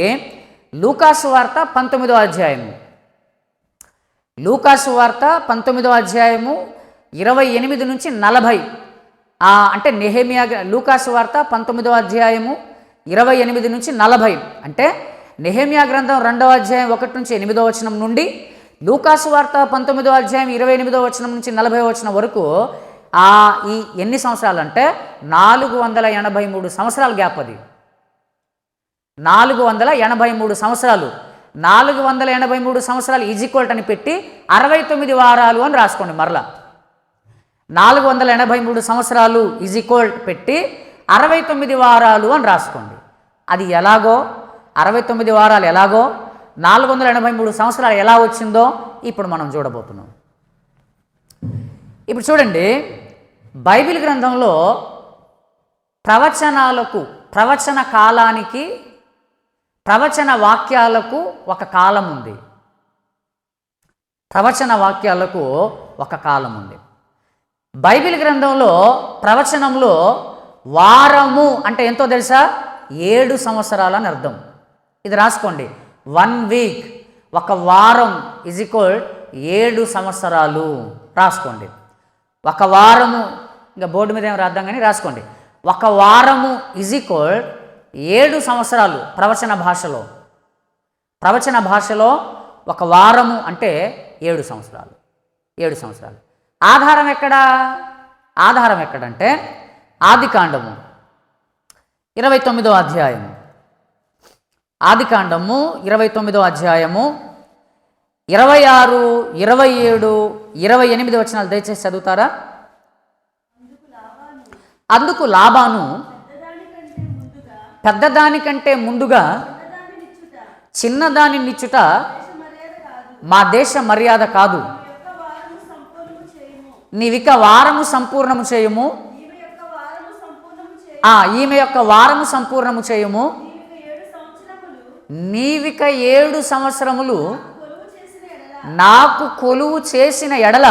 లూకాసు వార్త 19వ అధ్యాయము, లూకాసు వార్త 19వ అధ్యాయము 28 నుంచి 40 అంటే నెహెమియా లూకాసు వార్త 19వ అధ్యాయము 28 నుంచి 40 అంటే నెహెమియా గ్రంథం 2వ అధ్యాయం 1 నుంచి 8వ వచనం నుండి లూకాసు వార్త 19వ అధ్యాయం 28వ వచనం నుంచి 40వ వచనం వరకు ఈ ఎన్ని సంవత్సరాలు అంటే 483 సంవత్సరాల గ్యాప్. అది 483 సంవత్సరాలు. 483 సంవత్సరాలు ఈజ్ఈక్వల్ అని పెట్టి 69 వారాలు అని రాసుకోండి. మరలా 483 సంవత్సరాలు ఈజ్ ఈక్వల్ పెట్టి 69 వారాలు అని రాసుకోండి. అది ఎలాగో 69 వారాలు ఎలాగో 483 సంవత్సరాలు ఎలా వచ్చిందో ఇప్పుడు మనం చూడబోతున్నాం. ఇప్పుడు చూడండి, బైబిల్ గ్రంథంలో ప్రవచనాలకు, ప్రవచన కాలానికి, ప్రవచన వాక్యాలకు ఒక కాలం ఉంది. ప్రవచన వాక్యాలకు ఒక కాలం ఉంది. బైబిల్ గ్రంథంలో ప్రవచనంలో వారము అంటే ఎంతో తెలుసా? 7 సంవత్సరాలు అని అర్థం. ఇది రాసుకోండి. 1 వీక్, ఒక వారం ఈజ్ ఈక్వల్ 7 సంవత్సరాలు రాసుకోండి. ఒక వారము, ఇంకా బోర్డు మీద ఏమి రాద్దాం కానీ రాసుకోండి. ఒక వారము ఈజ్ ఈక్వల్ 7 సంవత్సరాలు. ప్రవచన భాషలో, ప్రవచన భాషలో ఒక వారము అంటే 7 సంవత్సరాలు. 7 సంవత్సరాలు. ఆధారం ఎక్కడా? ఆధారం ఎక్కడంటే ఆదికాండము 29వ అధ్యాయము. ఆదికాండము 29వ అధ్యాయము 26, 27, 28 వచనాలు దయచేసి చదువుతారా? అందుకు లాబాను పెద్దదానికంటే ముందుగా చిన్నదాని నిచ్చుట మా దేశ మర్యాద కాదు. నీవిక వారము సంపూర్ణము చేయుము. ఈమె యొక్క వారము సంపూర్ణము చేయుము. నీవిక 7 సంవత్సరములు నాకు కొలువు చేసిన ఎడల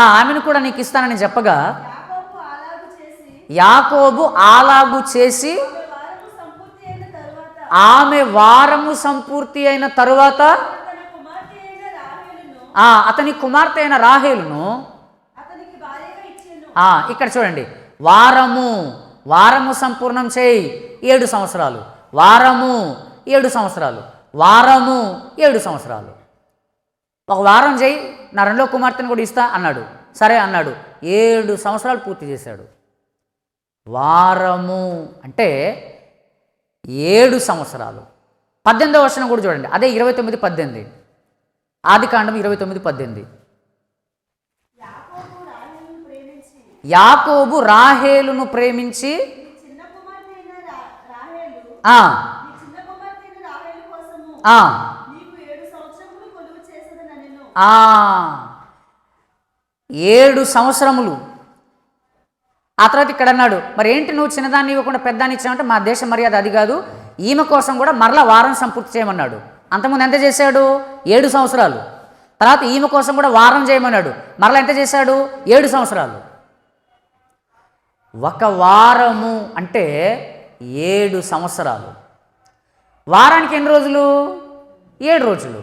ఆమెను కూడా నీకు ఇస్తానని చెప్పగా యాకోబు అలాగు చేసి ఆమె వారము సంపూర్తి అయిన తరువాత అతని కుమార్తె అయిన రాహేలును ఇక్కడ చూడండి, వారము, వారము సంపూర్ణం చేయి 7 సంవత్సరాలు, వారము 7 సంవత్సరాలు, వారము 7 సంవత్సరాలు. ఒక వారం చేయి, నా 2వ కుమార్తెను కూడా ఇస్తా అన్నాడు. సరే అన్నాడు. 7 సంవత్సరాలు పూర్తి చేశాడు. వారము అంటే 7 సంవత్సరాలు. 18వ వచనం కూడా చూడండి, అదే 29:18. ఆదికాండం 29:18. యాకోబు రాహేలును ప్రేమించి ఏడు సంవత్సరములు. ఆ తర్వాత ఇక్కడ అన్నాడు, మరి ఏంటి నువ్వు చిన్నదాన్ని ఇవ్వకుండా పెద్దాన్ని ఇచ్చావంటే మా దేశ మర్యాద అది కాదు, ఈమె కోసం కూడా మరలా వారం సంపూర్తి చేయమన్నాడు. అంతకుముందు ఎంత చేశాడు? 7 సంవత్సరాలు. తర్వాత ఈమె కోసం కూడా వారం చేయమన్నాడు. మరలా ఎంత చేశాడు? 7 సంవత్సరాలు. ఒక వారము అంటే 7 సంవత్సరాలు. వారానికి ఎన్ని రోజులు? 7 రోజులు.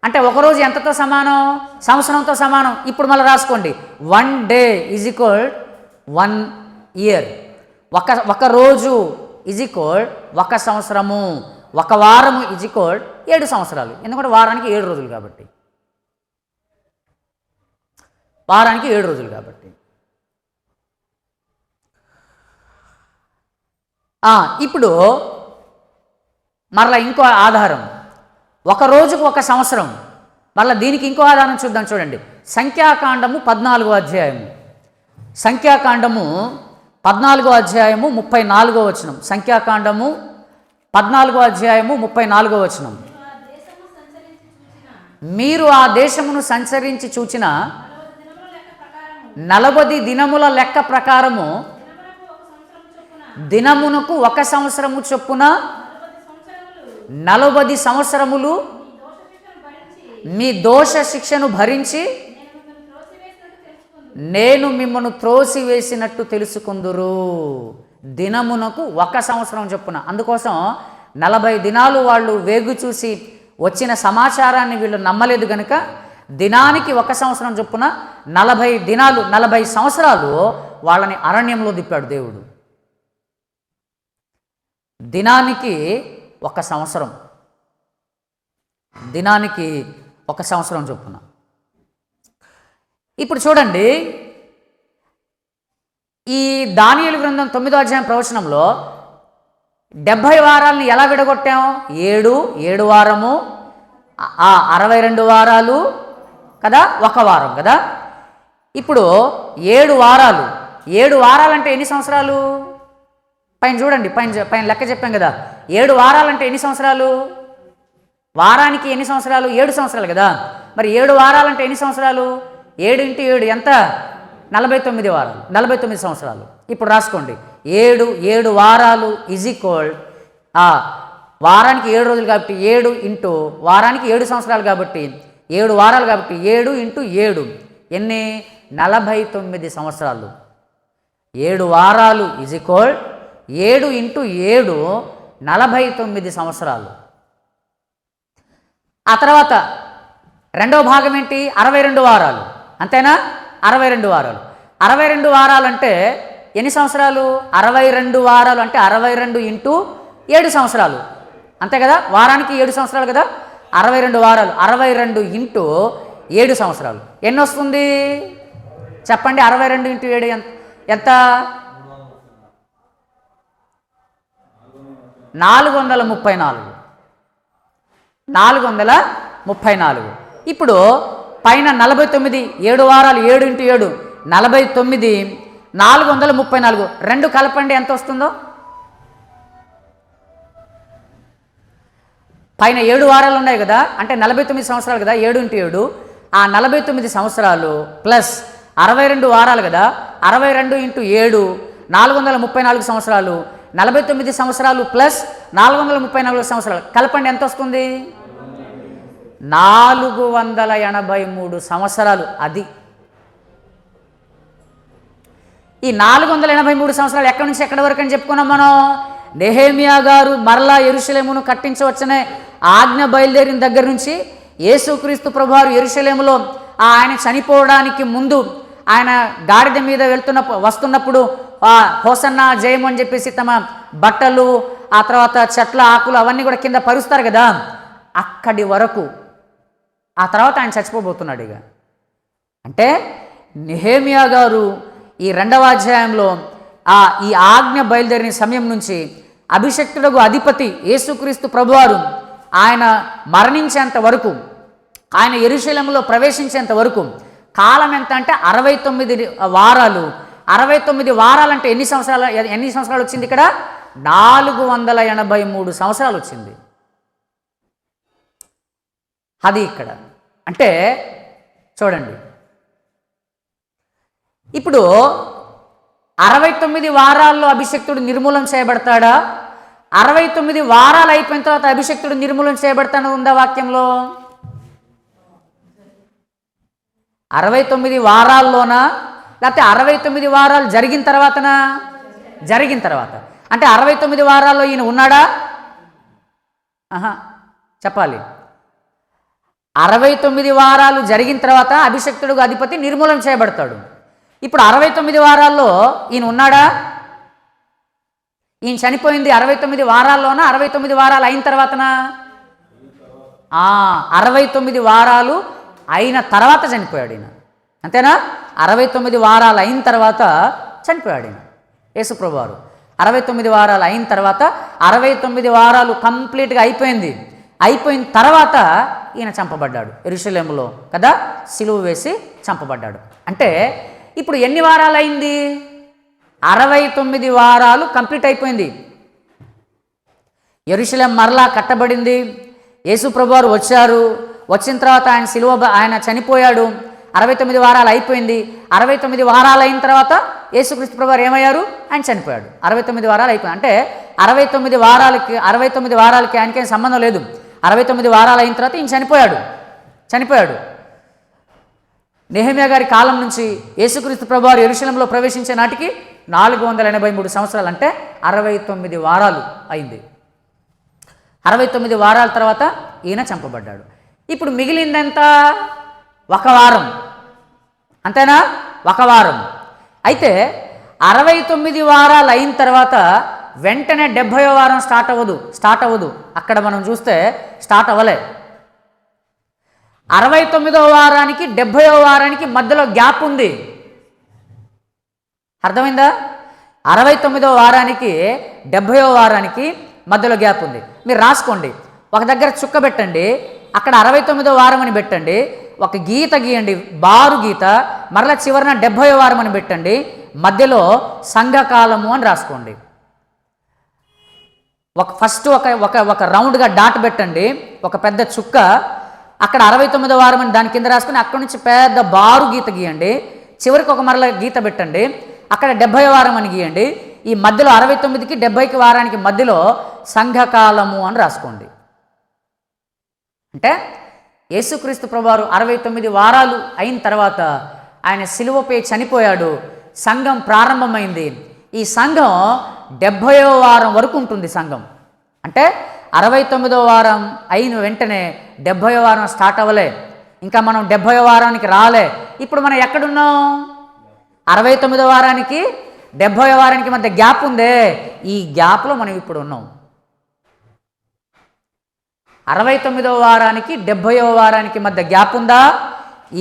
అంటే ఒక రోజు ఎంతతో సమానం? సంవత్సరంతో సమానం. ఇప్పుడు మళ్ళీ రాసుకోండి, 1 డే ఈజ్ ఈక్వల్ 1 ఇయర్. ఒక రోజు ఈజ్ ఈక్వల్ 1 సంవత్సరము. ఒక వారము ఈజ్ ఈక్వల్ 7 సంవత్సరాలు. ఎందుకంటే వారానికి 7 రోజులు కాబట్టి, వారానికి 7 రోజులు కాబట్టి. ఇప్పుడు మరలా ఇంకో ఆధారం, ఒక రోజుకు 1 సంవత్సరం. మళ్ళీ దీనికి ఇంకో ఆధారం చూద్దాం. చూడండి, సంఖ్యాకాండము 14వ అధ్యాయము. సంఖ్యాకాండము 14వ అధ్యాయము 34వ వచనం. సంఖ్యాకాండము 14వ అధ్యాయము 34వ వచనం. మీరు ఆ దేశమును సంచరించి చూచిన 40 దినముల లెక్క ప్రకారము దినమునకు 1 సంవత్సరము చొప్పున 40 సంవత్సరములు మీ దోష శిక్షను భరించి నేను మిమ్మల్ని త్రోసివేసినట్టు తెలుసుకుందురు. దినమునకు 1 సంవత్సరం చొప్పున. అందుకోసం 40 దినాలు వాళ్ళు వేగు చూసి వచ్చిన సమాచారాన్ని వీళ్ళు నమ్మలేదు కనుక దినానికి 1 సంవత్సరం చొప్పున 40 దినాలు, 40 సంవత్సరాలు వాళ్ళని అరణ్యంలో దిప్పాడు దేవుడు. దినానికి 1 సంవత్సరం, దినానికి 1 సంవత్సరం చొప్పున. ఇప్పుడు చూడండి, ఈ దానియేలు గ్రంథం 9వ అధ్యాయం ప్రవచనంలో 70 వారాలని ఎలా విడగొట్టాం? 7 వారము, 62 వారాలు, కదా, ఒక వారం కదా. ఇప్పుడు 7 వారాలు, 7 వారాలంటే ఎన్ని సంవత్సరాలు? పైన చూడండి, పైన లెక్క చెప్పాం కదా. 7 వారాలంటే ఎన్ని సంవత్సరాలు? వారానికి ఎన్ని సంవత్సరాలు? 7 సంవత్సరాలు కదా. మరి 7 వారాలంటే ఎన్ని సంవత్సరాలు? 7 × 7 ఎంత? 49 వారాలు, 49 సంవత్సరాలు. ఇప్పుడు రాసుకోండి, 7 వారాలు ఈజ్ ఈక్వల్ వారానికి 7 రోజులు కాబట్టి 7 ఇంటూ వారానికి 7 సంవత్సరాలు కాబట్టి 7 వారాలు కాబట్టి 7 × 7 ఎన్ని? 49 సంవత్సరాలు. 7 వారాలు ఈజ్ ఈక్వల్ 7 × 7 49 సంవత్సరాలు. ఆ తర్వాత రెండవ భాగం ఏంటి? 62 వారాలు. అంతేనా? 62 వారాలు. 62 వారాలు అంటే ఎన్ని సంవత్సరాలు? 62 వారాలు అంటే 62 × 7 సంవత్సరాలు. అంతే కదా, వారానికి 7 సంవత్సరాలు కదా. 62 వారాలు 62 × 7 సంవత్సరాలు ఎన్ని వస్తుంది చెప్పండి? 62 × 7 ఎంత? 434. 434. ఇప్పుడు పైన 49, 7 వారాలు 7 × 7 49, 434 రెండు కలపండి, ఎంత వస్తుందో? పైన 7 వారాలు ఉన్నాయి కదా, అంటే 49 సంవత్సరాలు కదా. 7 × 7 ఆ 49 సంవత్సరాలు ప్లస్ 62 వారాలు కదా. 62 × 7 434 సంవత్సరాలు. 49 సంవత్సరాలు ప్లస్ 434 సంవత్సరాలు కలపండి, ఎంత వస్తుంది? 483 సంవత్సరాలు. అది ఈ 483 సంవత్సరాలు ఎక్కడి నుంచి ఎక్కడి వరకు అని చెప్పుకున్నాం మనం. నెహెమ్యా గారు మరలా యెరూషలేమును కట్టించవచ్చనే ఆజ్ఞ బయలుదేరిన దగ్గర నుంచి యేసుక్రీస్తు ప్రభువారు యెరూషలేములో ఆయన చనిపోవడానికి ముందు ఆయన గాడిద మీద వస్తున్నప్పుడు హోసన్నా జయం అని చెప్పేసి తమ బట్టలు, ఆ తర్వాత చెట్ల ఆకులు అవన్నీ కూడా కింద పరుస్తారు కదా, అక్కడి వరకు. ఆ తర్వాత ఆయన చచ్చిపోబోతున్నాడు. ఇక అంటే నెహెమ్యా గారు ఈ 2వ అధ్యాయంలో ఈ ఆజ్ఞ బయలుదేరిన సమయం నుంచి అభిషక్తుడగు అధిపతి యేసుక్రీస్తు ప్రభువారు ఆయన మరణించేంత వరకు, ఆయన యెరూషలేములో ప్రవేశించేంత వరకు కాలం ఎంత అంటే 69 వారాలు. 69 వారాలంటే ఎన్ని సంవత్సరాలు వచ్చింది ఇక్కడ? 483 సంవత్సరాలు వచ్చింది. అది ఇక్కడ అంటే చూడండి, ఇప్పుడు 69 వారాల్లో అభిషక్తుడు నిర్మూలన చేయబడతాడా? 69 వారాలు అయిపోయిన తర్వాత అభిషక్తుడు నిర్మూలన చేయబడతాను ఉందా వాక్యంలో? 69 వారాల్లోనా, లేకపోతే 69 వారాలు జరిగిన తర్వాతనా? జరిగిన తర్వాత. అంటే 69 వారాల్లో ఈయన ఉన్నాడా? చెప్పాలి. 69 వారాలు జరిగిన తర్వాత అభిషక్తుడుగా అధిపతి నిర్మూలన చేయబడతాడు. ఇప్పుడు 69 వారాల్లో ఈయన ఉన్నాడా? ఈయన చనిపోయింది 69 వారాల్లోనా, 69 వారాలు అయిన తర్వాతనా? 69 వారాలు అయిన తర్వాత చనిపోయాడు ఈయన. అంతేనా? 69 వారాలు అయిన తర్వాత చనిపోయాడు ఈయన యేసుప్రభువారు. 69 వారాలు అయిన తర్వాత 69 వారాలు కంప్లీట్గా అయిపోయిన తర్వాత ఈయన చంపబడ్డాడు యెరూషలేములో కదా, సిలువ వేసి చంపబడ్డాడు. అంటే ఇప్పుడు ఎన్ని వారాలు అయింది? 69 వారాలు కంప్లీట్ అయిపోయింది. యెరూషలేం మరలా కట్టబడింది. యేసుప్రభువారు వచ్చారు. వచ్చిన తర్వాత ఆయన చనిపోయాడు. 69 వారాలు అయిపోయింది. 69 వారాలు అయిన తర్వాత యేసుక్రీస్తు ప్రభువారు ఏమయ్యారు? ఆయన చనిపోయాడు. 69 వారాలు అయిపోయింది. అంటే 69 వారాలకి ఆయనకేం సంబంధం లేదు. 69 వారాలు అయిన తర్వాత ఈయన చనిపోయాడు. నెహెమ్యా గారి కాలం నుంచి యేసుక్రీస్తు ప్రభువారు యెరూషలేములో ప్రవేశించే నాటికి 483 సంవత్సరాలు, అంటే 69 వారాలు అయింది. 69 వారాల తర్వాత ఈయన చంపబడ్డాడు. ఇప్పుడు మిగిలిందంత 1 వారం. అంతేనా? 1 వారం. అయితే 69 వారాలు అయిన తర్వాత వెంటనే 70వ వారం స్టార్ట్ అవ్వదు. అక్కడ మనం చూస్తే స్టార్ట్ అవ్వలే. 69వ వారానికి 70వ వారానికి మధ్యలో గ్యాప్ ఉంది. అర్థమైందా? 69వ వారానికి 70వ వారానికి మధ్యలో గ్యాప్ ఉంది. మీరు రాసుకోండి, ఒక దగ్గర చుక్క పెట్టండి, అక్కడ 69వ వారం అని పెట్టండి. ఒక గీత గీయండి, బారు గీత. మరలా చివరిన 70వ వారం అని పెట్టండి, మధ్యలో సంఘకాలము అని రాసుకోండి. ఫస్ట్ ఒక రౌండ్గా డాట్ పెట్టండి, ఒక పెద్ద చుక్క. అక్కడ 69వ వారం అని దాని కింద రాసుకుని అక్కడి నుంచి పెద్ద బారు గీత గీయండి. చివరికి ఒక మరల గీత పెట్టండి, అక్కడ 70వ వారం అని గీయండి. ఈ మధ్యలో 69కి 70కి వారానికి మధ్యలో సంఘకాలము అని రాసుకోండి. అంటే యేసుక్రీస్తు ప్రభువారు 69 వారాలు అయిన తర్వాత ఆయన సిలువపై చనిపోయాడు, సంఘం ప్రారంభమైంది. ఈ సంఘం 70వ వారం వరకు ఉంటుంది. సంఘం అంటే 69వ వారం అయిన వెంటనే 70వ వారం స్టార్ట్ అవ్వలే, ఇంకా మనం 70వ వారానికి రాలే. ఇప్పుడు మనం ఎక్కడున్నాం? 69వ వారానికి 70వ వారానికి మధ్య గ్యాప్ ఉందే, ఈ గ్యాప్లో మనం ఇప్పుడు ఉన్నాం. 69వ వారానికి 70వ వారానికి మధ్య గ్యాప్ ఉందా?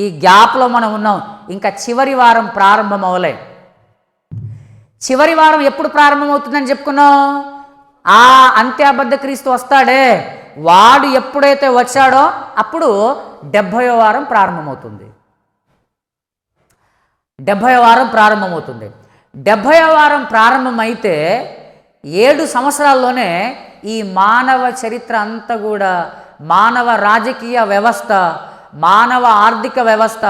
ఈ గ్యాప్లో మనం ఉన్నాం. ఇంకా చివరి వారం ప్రారంభం అవ్వలే. చివరి వారం ఎప్పుడు ప్రారంభమవుతుందని చెప్పుకున్నాం? ఆ అంత్యాబద్ధ క్రీస్తు వస్తాడే, వాడు ఎప్పుడైతే వచ్చాడో అప్పుడు 70వ వారం ప్రారంభమవుతుంది. 70వ వారం ప్రారంభమవుతుంది. 70వ వారం ప్రారంభమైతే 7 సంవత్సరాల్లోనే ఈ మానవ చరిత్ర అంతా కూడా, మానవ రాజకీయ వ్యవస్థ, మానవ ఆర్థిక వ్యవస్థ,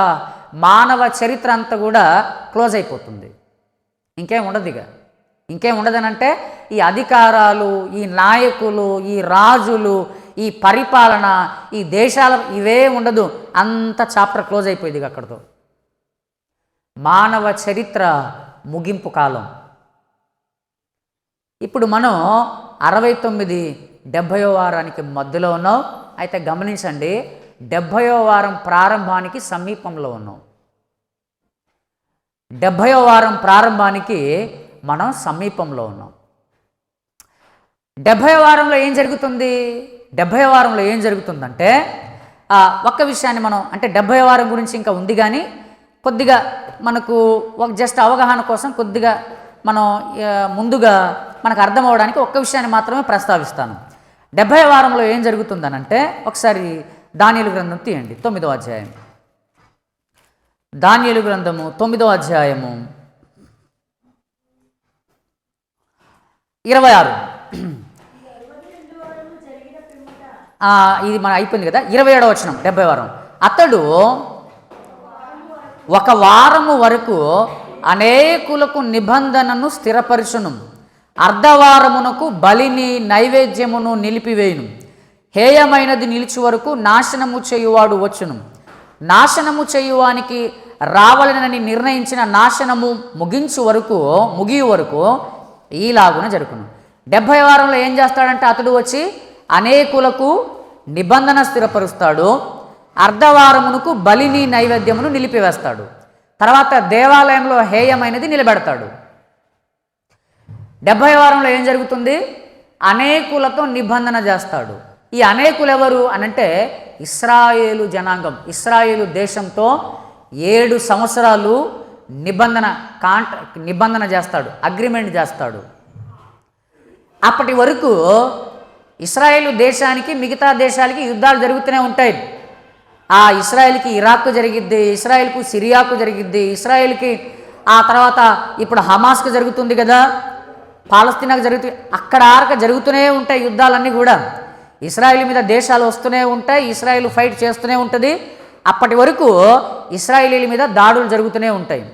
మానవ చరిత్ర అంతా కూడా క్లోజ్ అయిపోతుంది. ఇంకేం ఉండదు. ఇంకేం ఉండదనంటే ఈ అధికారాలు, ఈ నాయకులు, ఈ రాజులు, ఈ పరిపాలన, ఈ దేశాల ఇవే ఉండదు. అంత చాప్టర్ క్లోజ్ అయిపోయింది అక్కడితో. మానవ చరిత్ర ముగింపు కాలం. ఇప్పుడు మనం 69, 70వ వారానికి మధ్యలో ఉన్నాం. అయితే గమనించండి, 70వ వారం ప్రారంభానికి సమీపంలో ఉన్నాం. 70వ వారం ప్రారంభానికి మనం సమీపంలో ఉన్నాం. 70వ వారంలో ఏం జరుగుతుంది? 70వ వారంలో ఏం జరుగుతుందంటే ఒక్క విషయాన్ని మనం, అంటే 70వ వారం గురించి ఇంకా ఉంది కానీ కొద్దిగా మనకు ఒక జస్ట్ అవగాహన కోసం కొద్దిగా మనం ముందుగా మనకు అర్థం అవడానికి ఒక్క విషయాన్ని మాత్రమే ప్రస్తావిస్తాను. 70వ వారంలో ఏం జరుగుతుందనంటే ఒకసారి దానియేలు గ్రంథం తీయండి, 9వ అధ్యాయం. దానియేలు గ్రంథము 9వ అధ్యాయము 26. ఇది మన అయిపోయింది కదా. 27వ వచనం 70వ వారం. అతడు ఒక వారము వరకు అనేకులకు నిబంధనను స్థిరపరచును, అర్ధవారమునకు బలిని నైవేద్యమును నిలిపివేయును, హేయమైనది నిలిచి వరకు నాశనము చేయువాడు వచ్చును, నాశనము చేయువానికి రావాలనని నిర్ణయించిన నాశనము ముగియు వరకు ఈలాగున జరుగును. 70వ వారంలో ఏం చేస్తాడంటే అతడు వచ్చి అనేకులకు నిబంధన స్థిరపరుస్తాడు, అర్ధవారమునకు బలిని నైవేద్యమును నిలిపివేస్తాడు, తర్వాత దేవాలయంలో హేయమైనది నిలబెడతాడు. 70వ వారంలో ఏం జరుగుతుంది? అనేకులతో నిబంధన చేస్తాడు. ఈ అనేకులు ఎవరు అనంటే ఇశ్రాయేలు జనాంగం. ఇశ్రాయేలు దేశంతో 7 సంవత్సరాలు నిబంధన చేస్తాడు, అగ్రిమెంట్ చేస్తాడు. అప్పటి వరకు ఇశ్రాయేలు దేశానికి మిగతా దేశాలకి యుద్ధాలు జరుగుతూనే ఉంటాయి. ఆ ఇశ్రాయేల్కి ఇరాక్ జరిగిద్ది, ఇశ్రాయేల్కు సిరియాకు జరిగిద్ది, ఇశ్రాయేల్కి ఆ తర్వాత ఇప్పుడు హమాస్కి జరుగుతుంది కదా, పాలస్తీనాకు జరుగుతుంది, అక్కడ జరుగుతూనే ఉంటాయి యుద్ధాలన్నీ కూడా. ఇశ్రాయేల్ మీద దేశాలు వస్తూనే ఉంటాయి, ఇశ్రాయేల్ ఫైట్ చేస్తూనే ఉంటుంది. అప్పటి వరకు ఇశ్రాయేలీల మీద దాడులు జరుగుతూనే ఉంటాయి.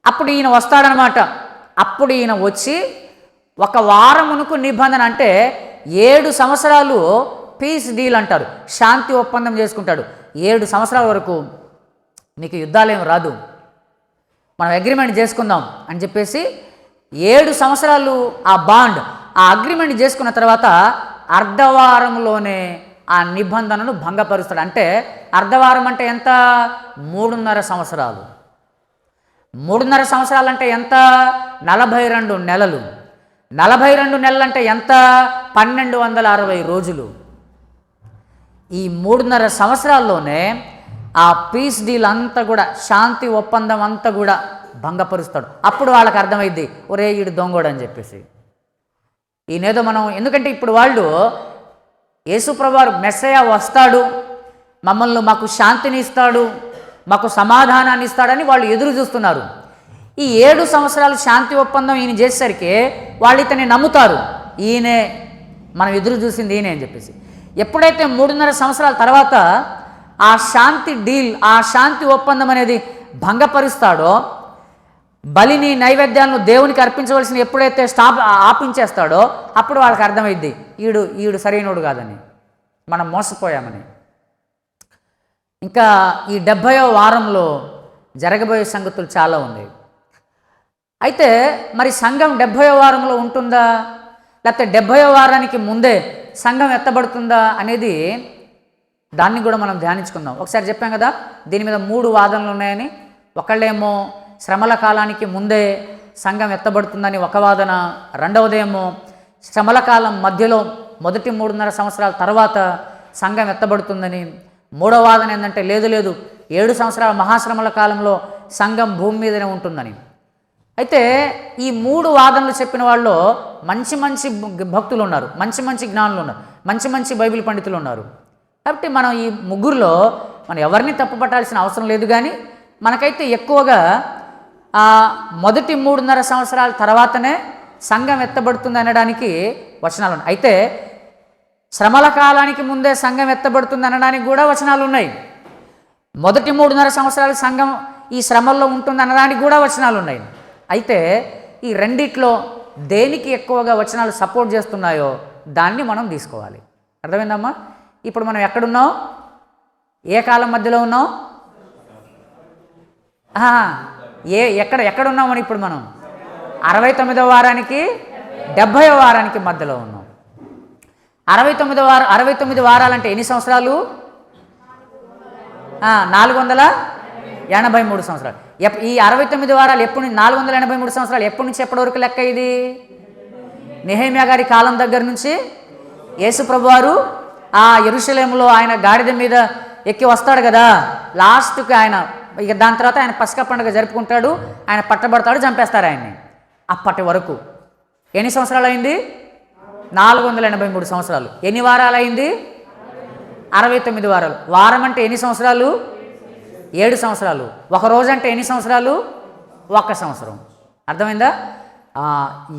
అప్పుడు ఈయన వస్తాడనమాట. అప్పుడు ఈయన వచ్చి ఒక వారమునకు నిబంధన, అంటే 7 సంవత్సరాలు పీస్ డీల్ అంటారు, శాంతి ఒప్పందం చేసుకుంటాడు. 7 సంవత్సరాల వరకు మీకు యుద్ధాలేం రాదు, మనం అగ్రిమెంట్ చేసుకుందాం అని చెప్పేసి 7 సంవత్సరాలు ఆ బాండ్, ఆ అగ్రిమెంట్ చేసుకున్న తర్వాత అర్ధవారంలోనే ఆ నిబంధనను భంగపరుస్తాడు. అంటే అర్ధవారం అంటే ఎంత? 3.5 సంవత్సరాలు. 3.5 సంవత్సరాలు అంటే ఎంత? 42 నెలలు. 42 నెలలు అంటే ఎంత? 1260 రోజులు. ఈ 3.5 సంవత్సరాల్లోనే ఆ పీస్ డీల్ అంతా కూడా, శాంతి ఒప్పందం అంతా కూడా భంగపరుస్తాడు. అప్పుడు వాళ్ళకి అర్థమైద్ది, ఒరే ఈడు దొంగోడు అని చెప్పేసి. ఈయనేదో మనం, ఎందుకంటే ఇప్పుడు వాళ్ళు యేసుప్రభువారు మెస్సయ్య వస్తాడు, మాకు శాంతిని ఇస్తాడు, మాకు సమాధానాన్ని ఇస్తాడని వాళ్ళు ఎదురు చూస్తున్నారు. ఈ 7 సంవత్సరాలు శాంతి ఒప్పందం ఈయన చేసేసరికి వాళ్ళు ఇతన్ని నమ్ముతారు, ఈయనే మనం ఎదురు చూసింది ఈయనే అని చెప్పేసి. ఎప్పుడైతే 3.5 సంవత్సరాల తర్వాత ఆ శాంతి డీల్, ఆ శాంతి ఒప్పందం అనేది భంగపరుస్తాడో, బలిని నైవేద్యాలను దేవునికి అర్పించవలసిన ఎప్పుడైతే ఆపించేస్తాడో అప్పుడు వాళ్ళకి అర్థమైద్ది ఈడు సరైనోడు కాదని, మనం మోసపోయామని. ఇంకా ఈ 70వ వారంలో జరగబోయే సంగతులు చాలా ఉన్నాయి. అయితే మరి సంఘం 70వ వారంలో ఉంటుందా, లేకపోతే 70వ వారానికి ముందే సంఘం ఎత్తబడుతుందా అనేది దాన్ని కూడా మనం ధ్యానించుకుందాం. ఒకసారి చెప్పాం కదా, దీని మీద 3 వాదనలు ఉన్నాయని. ఒకళ్ళేమో శ్రమల కాలానికి ముందే సంఘం ఎత్తబడుతుందని ఒక వాదన, రెండవదేమో శ్రమల కాలం మధ్యలో మొదటి 3.5 సంవత్సరాల తర్వాత సంఘం ఎత్తబడుతుందని, మూడవ వాదన ఏంటంటే లేదు 7 సంవత్సరాల మహాశ్రమల కాలంలో సంఘం భూమి మీదనే ఉంటుందని. అయితే ఈ 3 వాదనలు చెప్పిన వాళ్ళు మంచి భక్తులు ఉన్నారు, మంచి జ్ఞానులు ఉన్నారు, మంచి బైబిల్ పండితులు ఉన్నారు. కాబట్టి మనం ఈ ముగ్గురులో మనం ఎవరిని తప్పుపట్టాల్సిన అవసరం లేదు. కానీ మనకైతే ఎక్కువగా మొదటి 3.5 సంవత్సరాల తర్వాతనే సంఘం ఎత్తబడుతుంది అనడానికి వచనాలు ఉన్నాయి. అయితే శ్రమల కాలానికి ముందే సంఘం ఎత్తబడుతుంది అనడానికి కూడా వచనాలు ఉన్నాయి. మొదటి 3.5 సంవత్సరాలు సంఘం ఈ శ్రమల్లో ఉంటుంది అనడానికి కూడా వచనాలు ఉన్నాయి. అయితే ఈ రెండిట్లో దేనికి ఎక్కువగా వచనాలు సపోర్ట్ చేస్తున్నాయో దాన్ని మనం తీసుకోవాలి. అర్థమైందమ్మా? ఇప్పుడు మనం ఎక్కడున్నాం, ఏ కాలం మధ్యలో ఉన్నాం, ఎక్కడున్నామని ఇప్పుడు మనం 69వ వారానికి 70వ వారానికి మధ్యలో ఉన్నాం. 69 వారాలంటే ఎన్ని సంవత్సరాలు? 483 సంవత్సరాలు. ఈ 69 వారాలు ఎప్పుడు నుంచి 483 సంవత్సరాలు ఎప్పటి నుంచి ఎప్పటి వరకు లెక్క? ఇది నెహెమ్యా గారి కాలం దగ్గర నుంచి యేసు ప్రభువారు యెరూషలేములో ఆయన గాడిద మీద ఎక్కి వస్తాడు కదా, లాస్ట్కి ఆయన ఇక దాని తర్వాత ఆయన పస్కా పండుగ జరుపుకుంటాడు, ఆయన పట్టబడతాడు, చంపేస్తారు ఆయన్ని. అప్పటి వరకు ఎన్ని సంవత్సరాలు అయింది? 483 సంవత్సరాలు. ఎన్ని వారాలు అయింది? 69 వారాలు. వారం అంటే ఎన్ని సంవత్సరాలు? 7 సంవత్సరాలు. ఒక రోజు అంటే ఎన్ని సంవత్సరాలు? 1 సంవత్సరం. అర్థమైందా?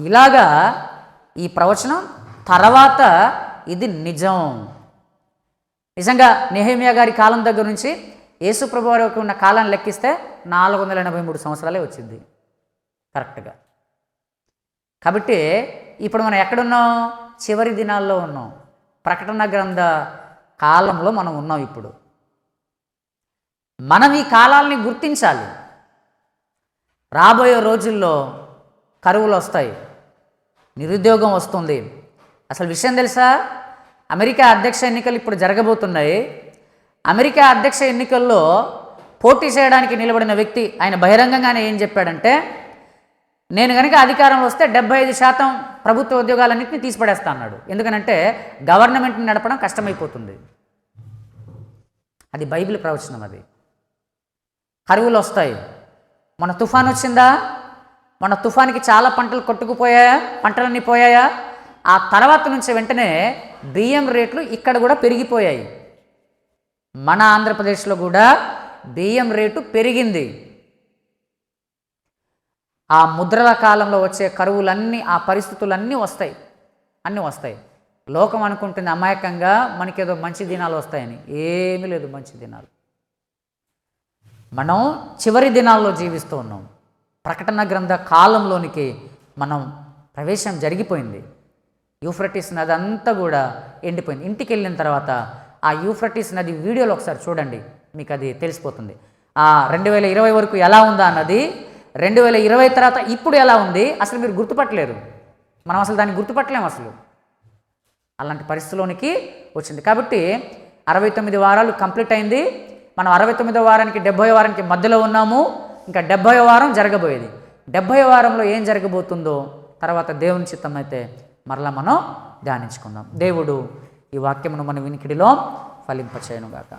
ఇలాగా ఈ ప్రవచనం తర్వాత ఇది నిజంగా నెహెమ్యా గారి కాలం దగ్గర నుంచి యేసు ప్రభు వారికి ఉన్న కాలాన్ని లెక్కిస్తే 483 సంవత్సరాలే వచ్చింది కరెక్ట్గా. కాబట్టి ఇప్పుడు మనం ఎక్కడున్నాం? చివరి దినాల్లో ఉన్నాం. ప్రకటన గ్రంథ కాలంలో మనం ఉన్నాం. ఇప్పుడు మనం ఈ కాలాల్ని గుర్తించాలి. రాబోయే రోజుల్లో కరువులు వస్తాయి, నిరుద్యోగం వస్తుంది. అసలు విషయం తెలుసా? అమెరికా అధ్యక్ష ఎన్నికలు ఇప్పుడు జరగబోతున్నాయి. అమెరికా అధ్యక్ష ఎన్నికల్లో పోటీ చేయడానికి నిలబడిన వ్యక్తి ఆయన బహిరంగంగానే ఏం చెప్పాడంటే, నేను కనుక అధికారంలో వస్తే 75% ప్రభుత్వ ఉద్యోగాలన్నింటినీ తీసిపడేస్తా అన్నాడు. ఎందుకనంటే గవర్నమెంట్ని నడపడం కష్టమైపోతుంది. అది బైబిల్ ప్రవచనం. అది కరువులు వస్తాయి. మన తుఫాన్ వచ్చిందా? మన తుఫానికి చాలా పంటలు కొట్టుకుపోయాయా? పంటలన్నీ పోయాయా? ఆ తర్వాత నుంచి వెంటనే బియ్యం రేట్లు ఇక్కడ కూడా పెరిగిపోయాయి. మన ఆంధ్రప్రదేశ్లో కూడా బియ్యం రేటు పెరిగింది. ఆ ముద్రల కాలంలో వచ్చే కరువులన్నీ, ఆ పరిస్థితులన్నీ వస్తాయి, అన్నీ వస్తాయి. లోకం అనుకుంటుంది అమాయకంగా మనకేదో మంచి దినాలు వస్తాయని. ఏమీ లేదు మంచి దినాలు. మనం చివరి దినాల్లో జీవిస్తూ ఉన్నాం. ప్రకటన గ్రంథ కాలంలోనికి మనం ప్రవేశం జరిగిపోయింది. యూఫ్రటీస్ నది అంతా కూడా ఎండిపోయింది. ఇంటికి వెళ్ళిన తర్వాత ఆ యూఫ్రటీస్ నది వీడియోలో ఒకసారి చూడండి, మీకు అది తెలిసిపోతుంది. 2020 వరకు ఎలా ఉందా అన్నది, 2020 తర్వాత ఇప్పుడు ఎలా ఉంది అసలు మీరు గుర్తుపట్టలేరు. మనం అసలు దాన్ని గుర్తుపట్టలేము అసలు. అలాంటి పరిస్థితిలోనికి వచ్చింది. కాబట్టి 69 వారాలు కంప్లీట్ అయింది. మనం 69వ వారానికి 70వ వారానికి మధ్యలో ఉన్నాము. ఇంకా 70వ వారం జరగబోయేది. 70వ వారంలో ఏం జరగబోతుందో తర్వాత దేవుని చిత్తం అయితే మరలా మనం ధ్యానించుకుందాం. దేవుడు ఈ వాక్యమును మన వినికిడిలో ఫలింపచేయునుగాక.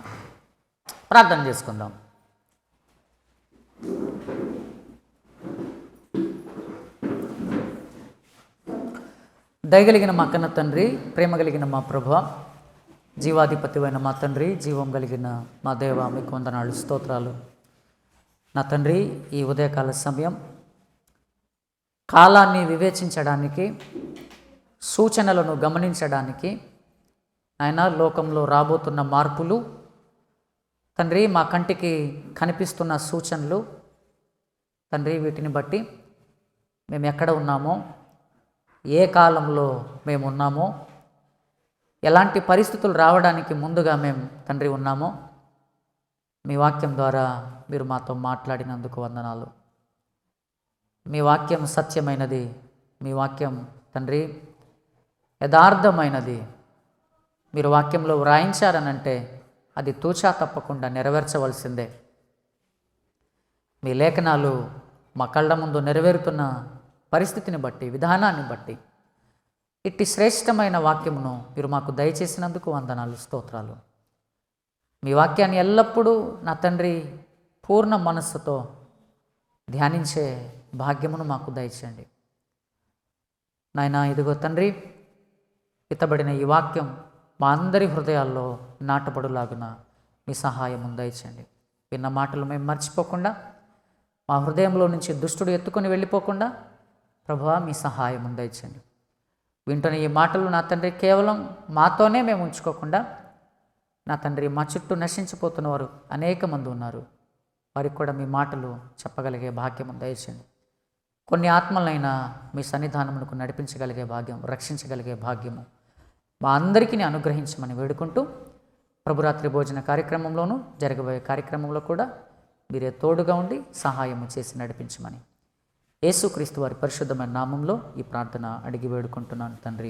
ప్రార్థన చేసుకుందాం. దయగలిగిన మా కన్న తండ్రి, ప్రేమ కలిగిన మా ప్రభువా, జీవాధిపతివైన మా తండ్రి, జీవం కలిగిన మా దేవ, మీకు వందనాలు, స్తోత్రాలు. నా తండ్రి, ఈ ఉదయకాల సమయం కాలాన్ని వివేచించడానికి, సూచనలను గమనించడానికి, ఆయన లోకంలో రాబోతున్న మార్పులు తండ్రి, మా కంటికి కనిపిస్తున్న సూచనలు తండ్రి, వీటిని బట్టి మేము ఎక్కడ ఉన్నామో, ఏ కాలంలో మేము ఉన్నామో, ఎలాంటి పరిస్థితులు రావడానికి ముందుగా మేము తండ్రి ఉన్నామో, మీ వాక్యం ద్వారా మీరు మాతో మాట్లాడినందుకు వందనాలు. మీ వాక్యం సత్యమైనది, మీ వాక్యం తండ్రి యథార్థమైనది. మీరు వాక్యంలో వ్రాయించారనంటే అది తూచా తప్పకుండా నెరవేర్చవలసిందే. మీ లేఖనాలు మా కళ్ళ ముందు నెరవేరుతున్న పరిస్థితిని బట్టి, విధానాన్ని బట్టి ఇట్టి శ్రేష్టమైన వాక్యమును మీరు మాకు దయచేసినందుకు వందనాలు, స్తోత్రాలు. మీ వాక్యాన్ని ఎల్లప్పుడూ నా తండ్రి పూర్ణ మనస్సుతో ధ్యానించే భాగ్యమును మాకు దయచేయండి నాయనా. ఇదిగో తండ్రి, విత్తబడిన ఈ వాక్యం మా అందరి హృదయాల్లో నాటబడులాగున మీ సహాయం దయచేయండి. విన్న మాటలు మేము మర్చిపోకుండా, మా హృదయంలో నుంచి దుష్టుడు ఎత్తుకొని వెళ్ళిపోకుండా ప్రభువా మీ సహాయం దయచేయండి. వింటున్న ఈ మాటలు నా తండ్రి కేవలం మాతోనే మేము ఉంచుకోకుండా, నా తండ్రి మా చుట్టూ నశించిపోతున్న వారు అనేక మంది ఉన్నారు, వారికి కూడా మీ మాటలు చెప్పగలిగే భాగ్యం దయచేయండి. కొన్ని ఆత్మలైనా మీ సన్నిధానమునకు నడిపించగలిగే భాగ్యం, రక్షించగలిగే భాగ్యము మా అందరికీ అనుగ్రహించమని వేడుకుంటూ, ప్రభురాత్రి భోజన కార్యక్రమంలోనూ జరగబోయే కార్యక్రమంలో కూడా మీరే తోడుగా ఉండి సహాయము చేసి నడిపించమని యేసుక్రీస్తు వారి పరిశుద్ధమైన నామంలో ఈ ప్రార్థన అడిగి వేడుకుంటున్నాను తండ్రి,